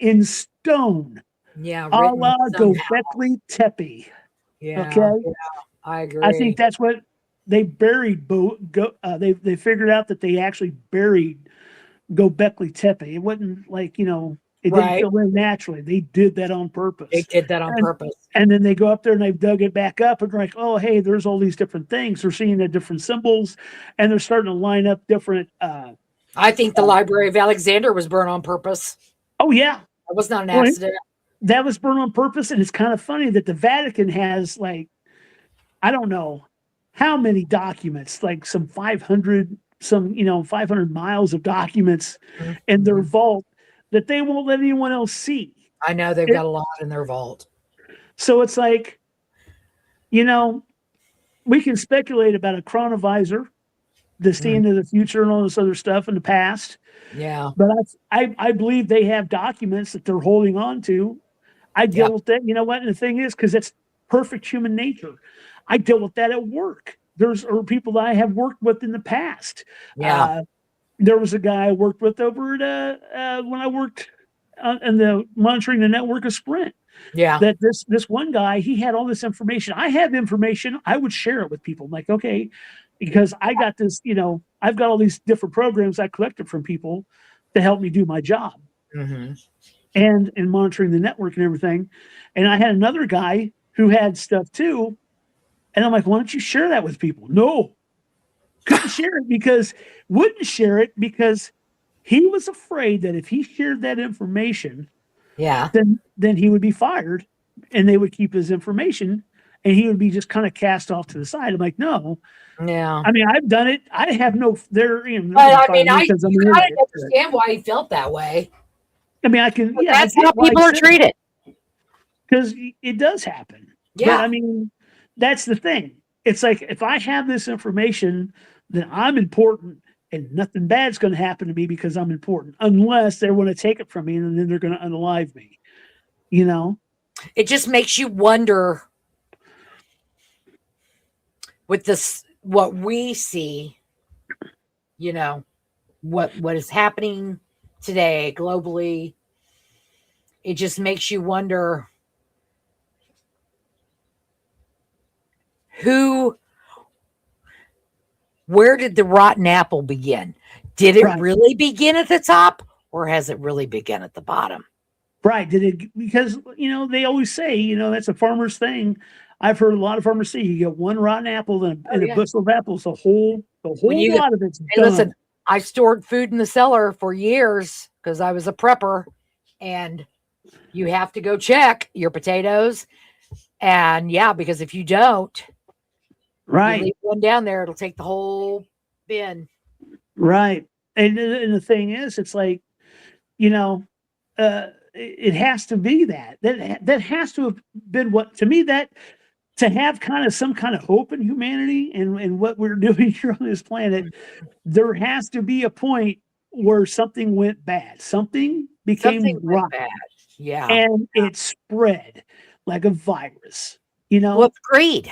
in stone. Yeah, A written la somehow. Göbekli Tepe. Yeah, Okay. yeah, I agree. I think that's what they buried. They figured out that they actually buried Göbekli Tepe. It wasn't like, it didn't Right. fill in naturally. They did that on purpose. They did that on And, purpose. and then they go up there and they've dug it back up and they're like, oh, hey, there's all these different things. They're seeing the different symbols and they're starting to line up different. I think the Library of Alexander was burned on purpose. Oh, yeah. It was not an Well, accident. that was burned on purpose. And it's kind of funny that the Vatican has, like, I don't know how many documents, like some 500 miles of documents in their vault that they won't let anyone else see. I know they've got a lot in their vault. So it's like, we can speculate about a chronovisor, the seeing of the future and all this other stuff in the past. Yeah. But I believe they have documents that they're holding on to. I deal with that. You know what? And the thing is, because it's perfect human nature, I deal with that at work. There's people that I have worked with in the past. Yeah. There was a guy I worked with over at when I worked in the monitoring the network of Sprint. Yeah. That this one guy, he had all this information. I have information. I would share it with people. I'm like, okay, because I got this, I've got all these different programs I collected from people to help me do my job. Mm-hmm. And monitoring the network and everything. And I had another guy who had stuff too. And I'm like, why don't you share that with people? No, wouldn't share it because he was afraid that if he shared that information, then he would be fired and they would keep his information and he would be just kind of cast off to the side. I'm like, no. Yeah. I mean, I've done it. I have no there. I understand why he felt that way. I mean, I can. But that's how people are treated. Because it does happen. Yeah. But I mean, that's the thing. It's like if I have this information, then I'm important, and nothing bad's going to happen to me because I'm important, unless they want to take it from me, and then they're going to unalive me. It just makes you wonder. With this, what we see, what is happening today globally, it just makes you wonder where did the rotten apple begin? Did it really begin at the top, or has it really begun at the bottom? Right. Because they always say, that's a farmer's thing. I've heard a lot of farmers say you get one rotten apple and a bushel of apples, the whole lot of it's done. Listen, I stored food in the cellar for years because I was a prepper, and you have to go check your potatoes. And because if you don't, you leave one down there, it'll take the whole bin. Right. And the thing is, it's like, it has to be that has to have been what, to me, that to have some kind of hope in humanity and what we're doing here on this planet, there has to be a point where something went bad. Something became rotten. Bad. Yeah. And it spread like a virus, Well, it's greed.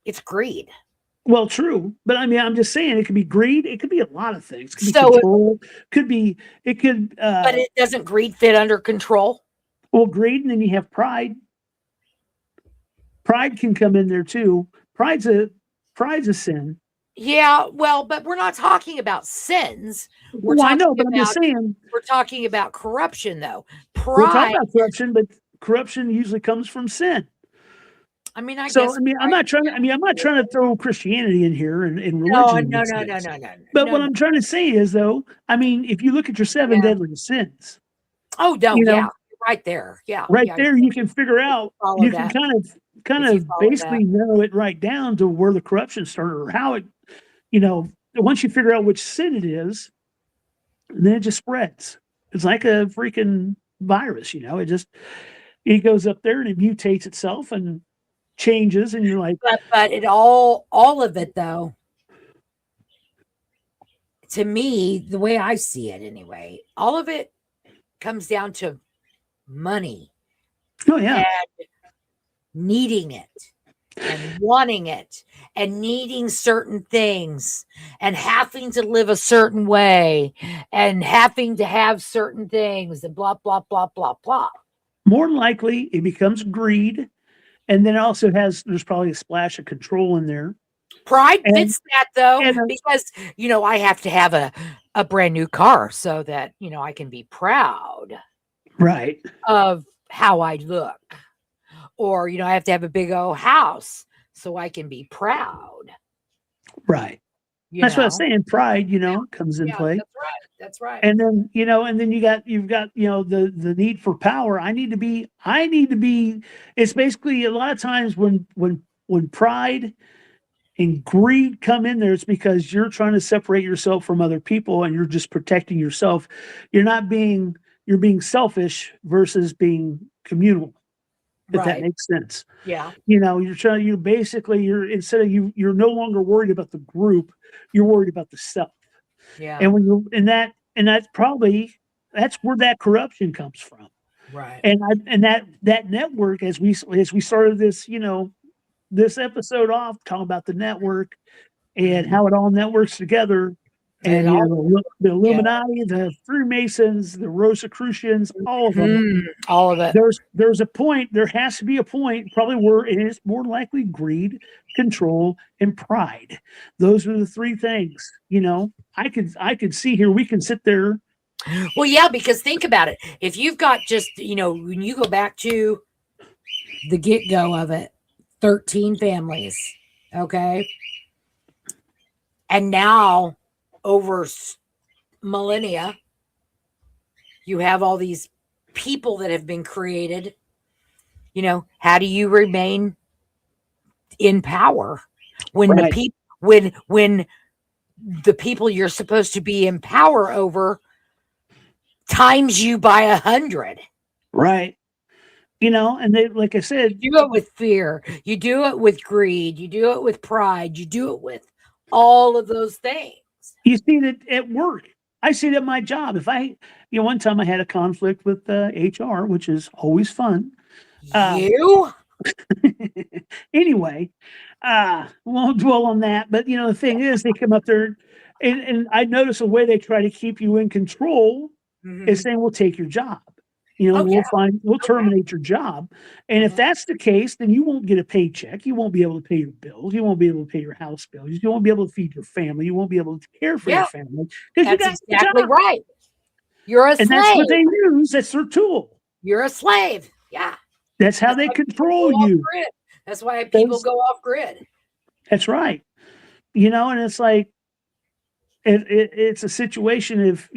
It's greed. Well, true. But I mean, I'm just saying it could be greed. It could be a lot of things. It could be control. But it doesn't greed fit under control? Well, greed, and then you have pride. Pride can come in there too. Pride's a sin. Yeah, well, but we're not talking about sins. I know, but I'm just saying. We're talking about corruption, though. We're talking about corruption, but corruption usually comes from sin. I mean, I guess. So, I mean, I'm not trying to throw Christianity in here and religion. No. But what I'm trying to say is, though, I mean, if you look at your 7 deadly sins. Oh, no, right there. Yeah. Right there, you can figure out, you can kind of basically narrow it right down to where the corruption started or how it, once you figure out which sin it is, then it just spreads. It's like a freaking virus, it goes up there and it mutates itself and changes, and you're like, but it all of it, though, to me, the way I see it anyway, all of it comes down to money. Oh yeah. And needing it and wanting it and needing certain things and having to live a certain way and having to have certain things and blah blah blah blah blah. more than likely it becomes greed. And then it also there's probably a splash of control in there. Pride fits that though, and, because I have to have a brand new car so that I can be proud right of how I look, or I have to have a big old house so I can be proud. Right. That's what I'm saying. Pride, comes in play. That's right. That's right. And then, you've got, the need for power. I need to be, it's basically a lot of times when pride and greed come in there, it's because you're trying to separate yourself from other people and you're just protecting yourself. You're being selfish versus being communal. If that makes sense. Yeah. You're instead of you're no longer worried about the group, you're worried about the self. Yeah. And that's where that corruption comes from. Right. And that network, as we started this, this episode off talking about the network and how it all networks together. And the Illuminati, the Freemasons, the Rosicrucians, all of them, all of it. There's a point. There has to be a point, probably where it is more likely greed, control, and pride. Those are the three things. I could see here. We can sit there. Well, yeah, because think about it. If you've got just when you go back to the get-go of it, 13 families, okay, and now over millennia, you have all these people that have been created. How do you remain in power when the people when the people you're supposed to be in power over times you by 100? Right. And they, like I said, You do it with fear, you do it with greed, you do it with pride, you do it with all of those things. You see that at work. I see it at my job. If one time I had a conflict with HR, which is always fun. Anyway, won't dwell on that. But the thing is, they come up there, and I notice the way they try to keep you in control is saying, "We'll take your job." We'll terminate your job. And if that's the case, then you won't get a paycheck. You won't be able to pay your bills. You won't be able to pay your house bills. You won't be able to feed your family. You won't be able to care for your family. That's exactly right. You're a slave. And that's what they use. That's their tool. You're a slave. Yeah. That's how they control you. That's why people go off grid. That's right. And it's like, it's a situation if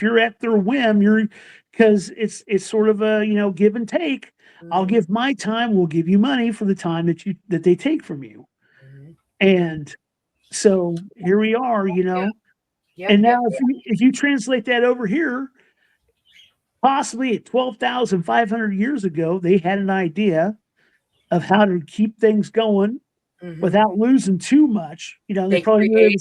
you're at their whim, because it's sort of a give and take. I'll give my time, we'll give you money for the time that they take from you. And so here we are, and now if you translate that over here, possibly at 12,500 years ago, they had an idea of how to keep things going without losing too much. They probably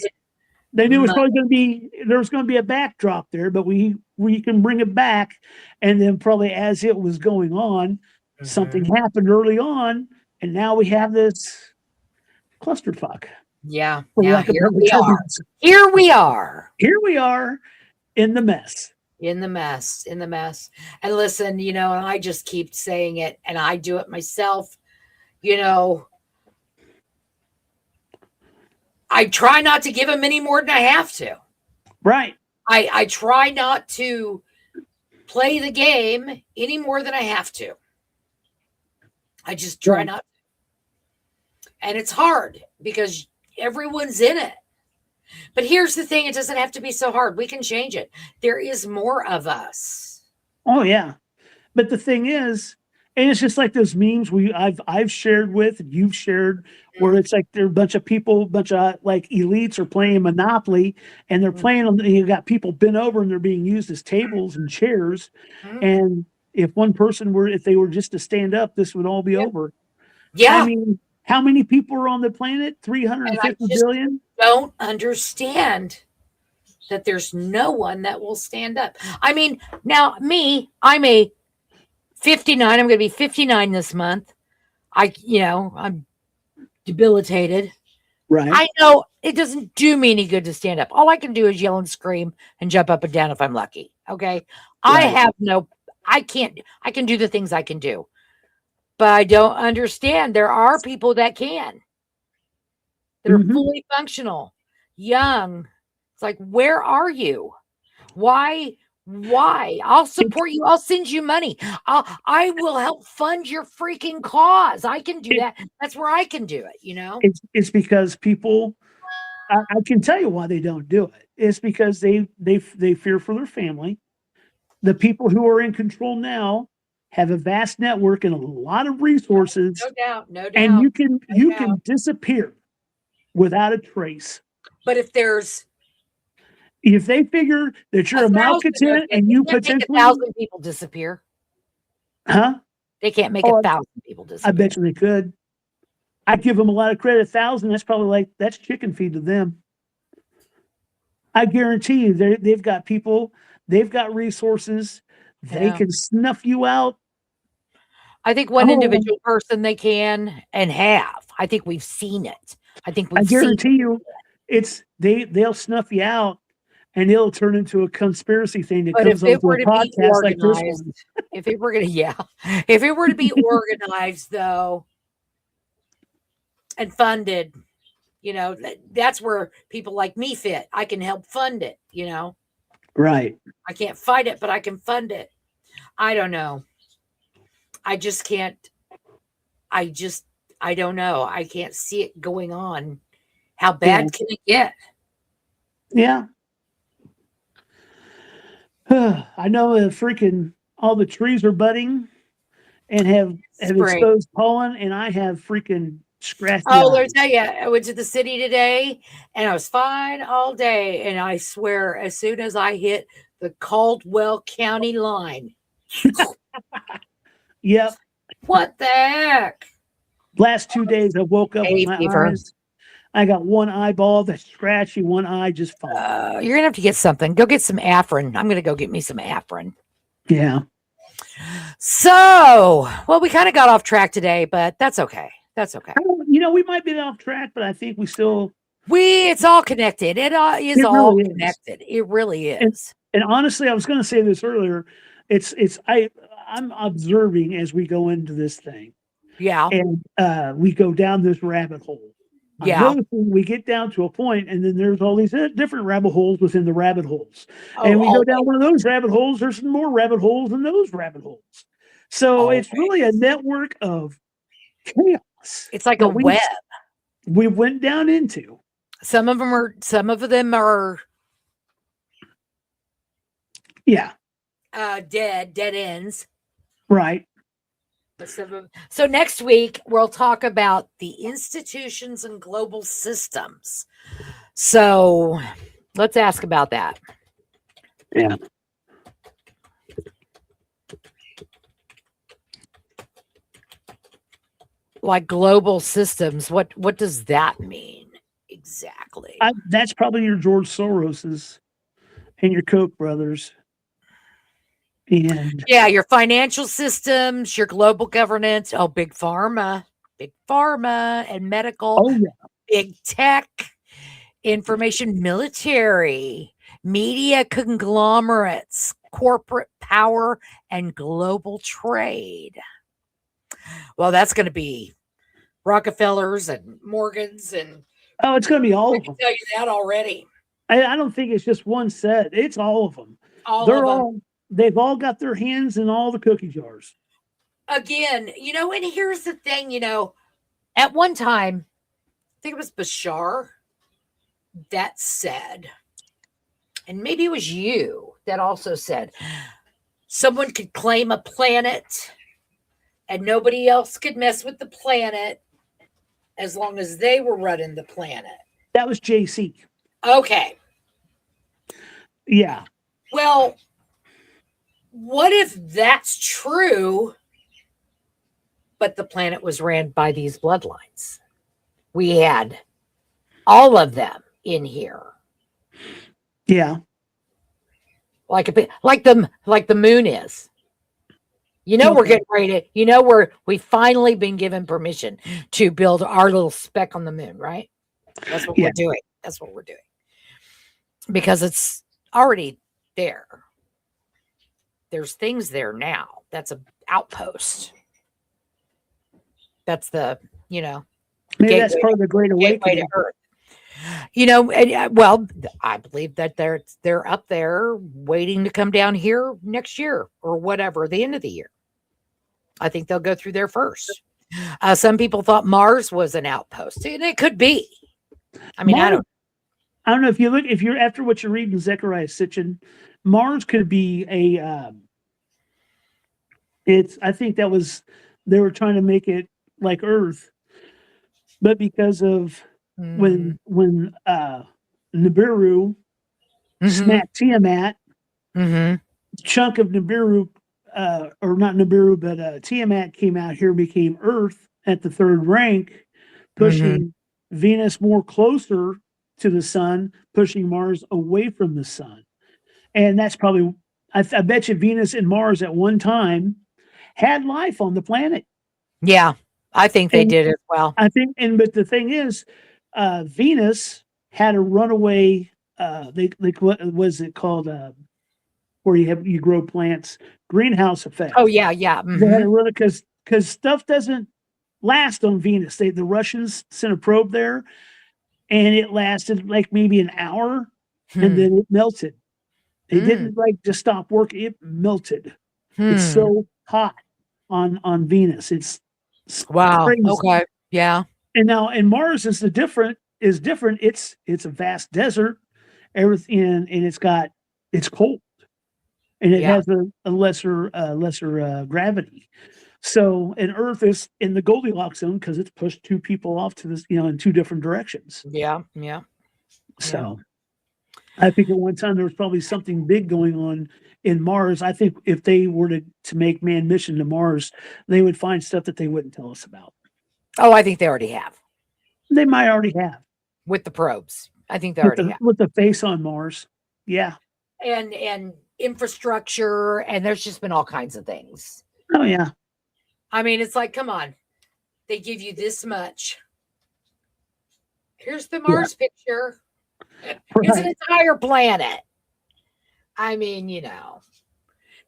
they knew it was probably there was going to be a backdrop there, but we can bring it back. And then probably as it was going on, something happened early on, and now we have this clusterfuck. Yeah. Here we are in the mess. In the mess. And listen, and I just keep saying it, and I do it myself. I try not to give them any more than I have to. Right. I try not to play the game any more than I have to. I just try not to. And it's hard because everyone's in it. But here's the thing, it doesn't have to be so hard. We can change it. There is more of us. Oh, yeah. But the thing is, and it's just like those memes I've shared with, and you've shared, where it's like there are a bunch of people, like elites are playing Monopoly, and they're playing on. You got people bent over, and they're being used as tables and chairs. And if one person if they were just to stand up, this would all be over. Yeah. I mean, how many people are on the planet? 350 billion. Don't understand that there's no one that will stand up. I mean, now I'm a 59. I'm going to be 59 this month. I'm debilitated. Right. I know it doesn't do me any good to stand up. All I can do is yell and scream and jump up and down if I'm lucky. Okay. Right. I can do the things I can do, but I don't understand. There are people that can, that are fully functional, young. It's like, where are you? Why? I'll support you. I'll send you money. I will help fund your freaking cause. I can do that. That's where I can do it. It's because people, I can tell you why they don't do it. It's because they fear for their family. The people who are in control now have a vast network and a lot of resources. No doubt. And you can disappear without a trace. But if they figure that you're a malcontent and you potentially make 1,000 people disappear, they can't make 1,000 people disappear. I bet you they could. I give them a lot of credit. 1,000, that's probably that's chicken feed to them. I guarantee you, they've got people, they've got resources, they can snuff you out. I think one individual person they can and have. I think we've seen it. I guarantee you, they'll snuff you out, and it'll turn into a conspiracy thing that comes over a podcast like this one. If it were to be organized though, and funded, that's where people like me fit. I can help fund it, Right. I can't fight it, but I can fund it. I don't know. I just can't. I don't know. I can't see it going on. How bad can it get? Yeah. I know all the trees are budding and have exposed pollen, and I have freaking scratched. Let me tell you, I went to the city today and I was fine all day. And I swear, as soon as I hit the Caldwell County line, yep. What the heck? Last 2 days, I woke up with my eyes. I got one eyeball that's scratchy, one eye just falling. You're gonna have to get something. Go get some Afrin. I'm gonna go get me some Afrin. Yeah. So, well, we kind of got off track today, but that's okay. That's okay. We might be off track, but I think it's all connected. It is all connected. It really is. And honestly, I was going to say this earlier. I'm observing as we go into this thing. Yeah. And we go down this rabbit hole. Yeah. We get down to a point, and then there's all these different rabbit holes within the rabbit holes. And we go down one of those rabbit holes. There's some more rabbit holes than those rabbit holes. So it's really a network of chaos. It's like a web. We went down into. Some of them are. Yeah. Dead ends. Right. So next week we'll talk about the institutions and global systems. So let's ask about that. Yeah. Like global systems, what does that mean exactly? That's probably your George Soros's and your Koch brothers. And your financial systems, your global governance, big pharma and medical, big tech, information, military, media conglomerates, corporate power, and global trade. Well, that's going to be Rockefellers and Morgans and it's going to be all of them. I can tell you that already. I don't think it's just one set. It's all of them. They've all got their hands in all the cookie jars. Again, and here's the thing, at one time, I think it was Bashar that said, and maybe it was you that also said, someone could claim a planet and nobody else could mess with the planet as long as they were running the planet. That was JC. Okay. Yeah. Well, what if that's true, but the planet was ran by these bloodlines? We had all of them in here. Yeah. Like the moon is. We're getting ready to, we've finally been given permission to build our little speck on the moon, right? That's what we're doing. That's what we're doing. Because it's already there. there's things there now. That's a outpost. That's the, Maybe that's gateway, part of the Great gateway Awakening. to Earth. Well, I believe that they're up there waiting to come down here next year or whatever, the end of the year. I think they'll go through there first. Some people thought Mars was an outpost, and it could be. I mean, Mars, I don't know if you're after what you're reading, Zechariah Sitchin, Mars could be a. I think they were trying to make it like Earth, but because of when Nibiru smacked Tiamat, chunk of Nibiru, or not Nibiru, but Tiamat came out here, became Earth at the third rank, pushing Venus more closer to the sun, pushing Mars away from the sun. And that's probably, I bet you Venus and Mars at one time had life on the planet. Yeah, I think they did as well. I think, but the thing is, Venus had a runaway, what was it called? Where you grow plants, greenhouse effect. Oh yeah, yeah. They had a run because stuff doesn't last on Venus. The Russians sent a probe there, and it lasted like maybe an hour, and then it melted. It didn't just stop working; it melted. It's so hot on Venus. It's wow. crazy. Okay, yeah. And Mars is different. It's a vast desert, everything, and it's cold, and it has a lesser gravity. So, and Earth is in the Goldilocks zone because it's pushed two people off to this, in two different directions. Yeah. So, I think at one time there was probably something big going on in Mars. I think if they were to make manned mission to Mars, they would find stuff that they wouldn't tell us about. Oh, I think they already have. They might already have with the probes. I think they already have with the face on Mars. Yeah, and infrastructure, and there's just been all kinds of things. Oh yeah. I mean, it's like, come on, they give you this much. Here's the Mars picture. It's an entire planet. I mean,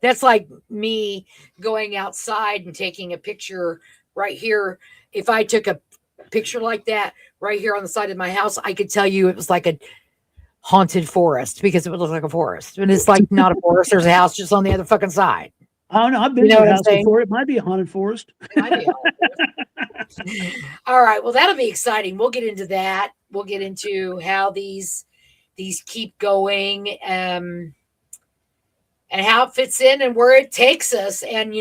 that's like me going outside and taking a picture right here. If I took a picture like that right here on the side of my house, I could tell you it was like a haunted forest because it would look like a forest. And it's like not a forest. There's a house just on the other fucking side. I don't know. I've been to a house before. It might be a haunted forest. All right. Well, that'll be exciting. We'll get into that. We'll get into how these keep going and how it fits in and where it takes us. And,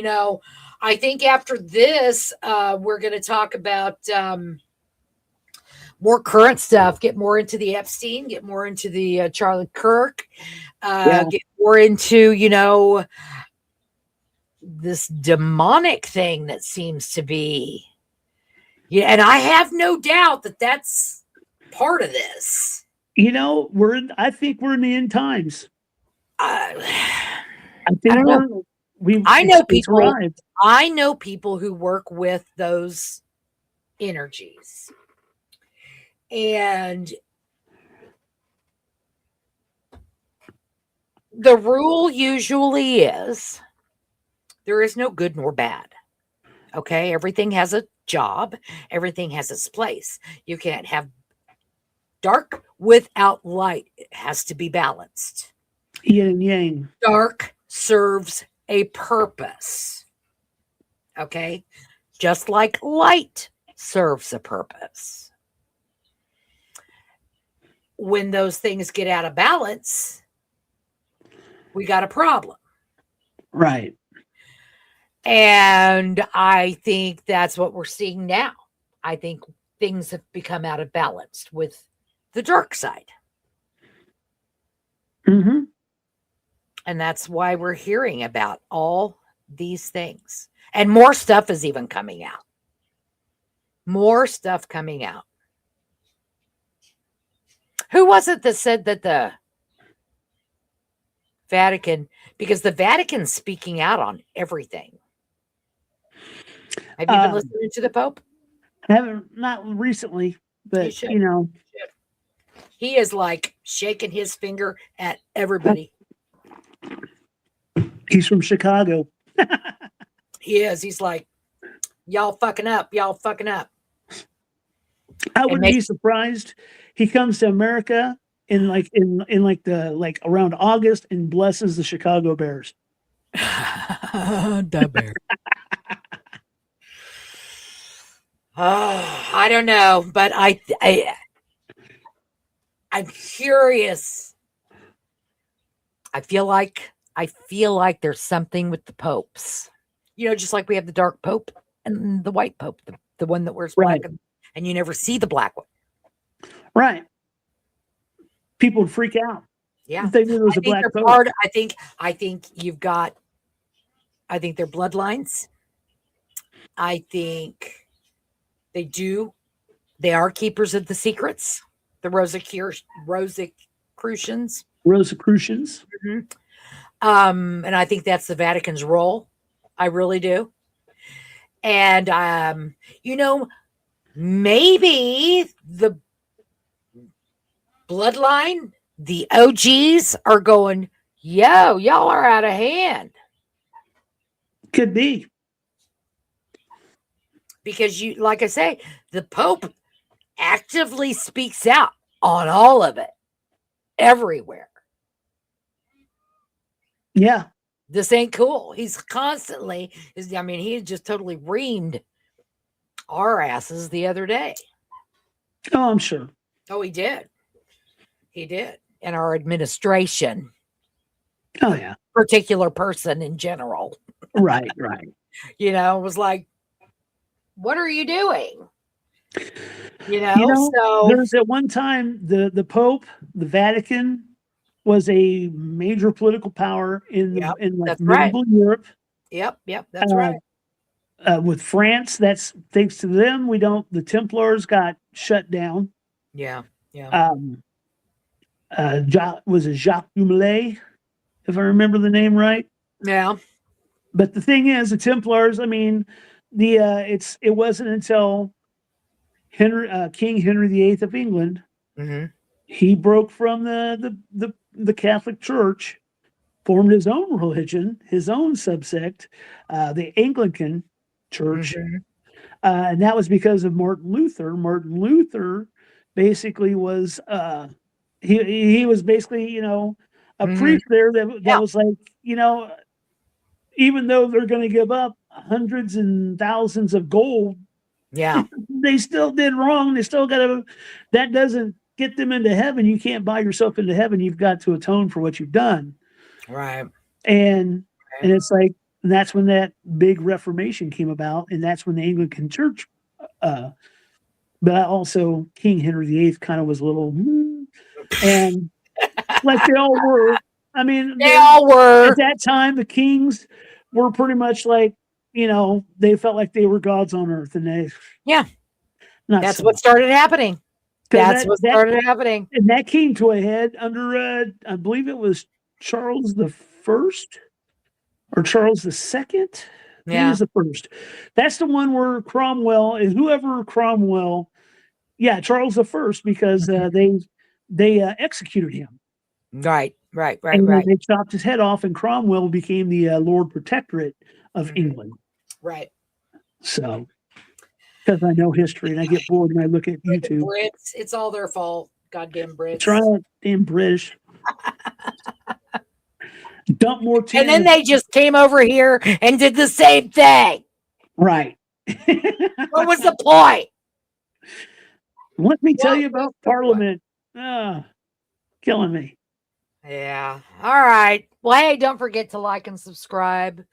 I think after this, we're going to talk about more current stuff, get more into the Epstein, get more into the Charlie Kirk, get more into, this demonic thing that seems to be. Yeah, and I have no doubt that that's part of this. I think we're in the end times. I know people who work with those energies. And the rule usually is there is no good nor bad. Okay, everything has a job, everything has its place. You can't have dark without light. It has to be balanced. Yin and yang. Dark serves a purpose. Okay, just like light serves a purpose. When those things get out of balance, we got a problem. Right. And I think that's what we're seeing now. I think things have become out of balance with the dark side. Mm-hmm. And that's why we're hearing about all these things. And more stuff is even coming out. More stuff coming out. Who was it that said that the Vatican, because the Vatican's speaking out on everything. Have you been listening to the Pope? I haven't, not recently, but he is like shaking his finger at everybody. He's from Chicago. He is. He's like, y'all fucking up. Y'all fucking up. I wouldn't be surprised. He comes to America in around August and blesses the Chicago Bears. The bear. I don't know, but I'm curious. I feel like there's something with the popes. You know, just like we have the dark pope and the white pope, the one that wears black, and you never see the black one. Right. People would freak out. Yeah. If they knew there was a black pope. I think you've got, I think they're bloodlines. I think they are keepers of the secrets, the Rosicrucians. Rosicrucians. Mm-hmm. And I think that's the Vatican's role. I really do. And, you know, maybe the bloodline, the OGs are going, yo, y'all are out of hand. Could be. Because you, like I say, the Pope actively speaks out on all of it, everywhere. Yeah. This ain't cool. He's constantly, he just totally reamed our asses the other day. Oh, I'm sure. Oh, he did. He did. And our administration. Oh, yeah. Particular person in general. Right. You know, was like, what are you doing? You know, so there's at one time the Pope, the Vatican was a major political power in medieval Europe. Yep, that's right. With France, that's thanks to them. The Templars got shut down. Yeah. Was it Jacques Dumoulin, if I remember the name right? Yeah. But the thing is, the Templars, it wasn't until King Henry VIII of England, he broke from the Catholic Church, formed his own religion, his own subsect, the Anglican Church, and that was because of Martin Luther. Martin Luther basically was he was basically a priest there that was like even though they're going to give up hundreds and thousands of gold, they still did wrong. They still got to. That doesn't get them into heaven. You can't buy yourself into heaven. You've got to atone for what you've done. Right. And it's like that's when that big Reformation came about, and that's when the Anglican Church. But also King Henry VIII kind of was a little, and like they all were. They all were at that time. The kings were pretty much like, they felt like they were gods on earth, and that's what started happening. That's what started happening, and that came to a head under, I believe it was Charles the First or Charles the Second. He was the first. That's the one where Cromwell and whoever Cromwell, Charles the First, because they executed him. Right. They chopped his head off, and Cromwell became the Lord Protectorate of England. Right. So, because I know history and I get bored when I look at YouTube. Brits, it's all their fault. Goddamn Brits. Try it, damn British. Dump more tin. And then they just came over here and did the same thing. Right. What was the point? Let me tell you about Parliament. Killing me. Yeah. All right. Well, hey, don't forget to like and subscribe.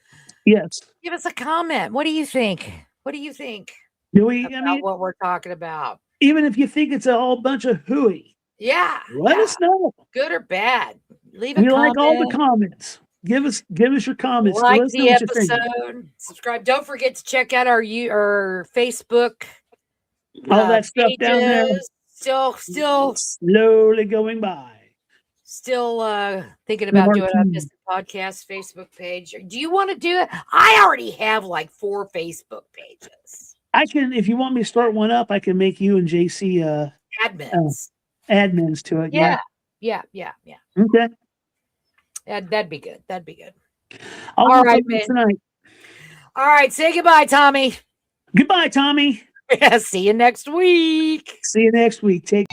Yes. Give us a comment. What do you think? What do you think? What we're talking about? Even if you think it's a whole bunch of hooey. Yeah. Let us know. Good or bad. Leave a comment. We like all the comments. Give us your comments. Like the episode. Subscribe. Don't forget to check out our Facebook. All that stuff pages. Down there. Still slowly going by. Still thinking about doing a podcast Facebook page. Do you want to do it? I already have like 4 Facebook pages. I can, if you want me to start one up, I can make you and JC admins to it. Yeah. Okay. That'd be good. All right, man. Tonight. All right, say goodbye, Tommy. Goodbye, Tommy. See you next week. See you next week. Take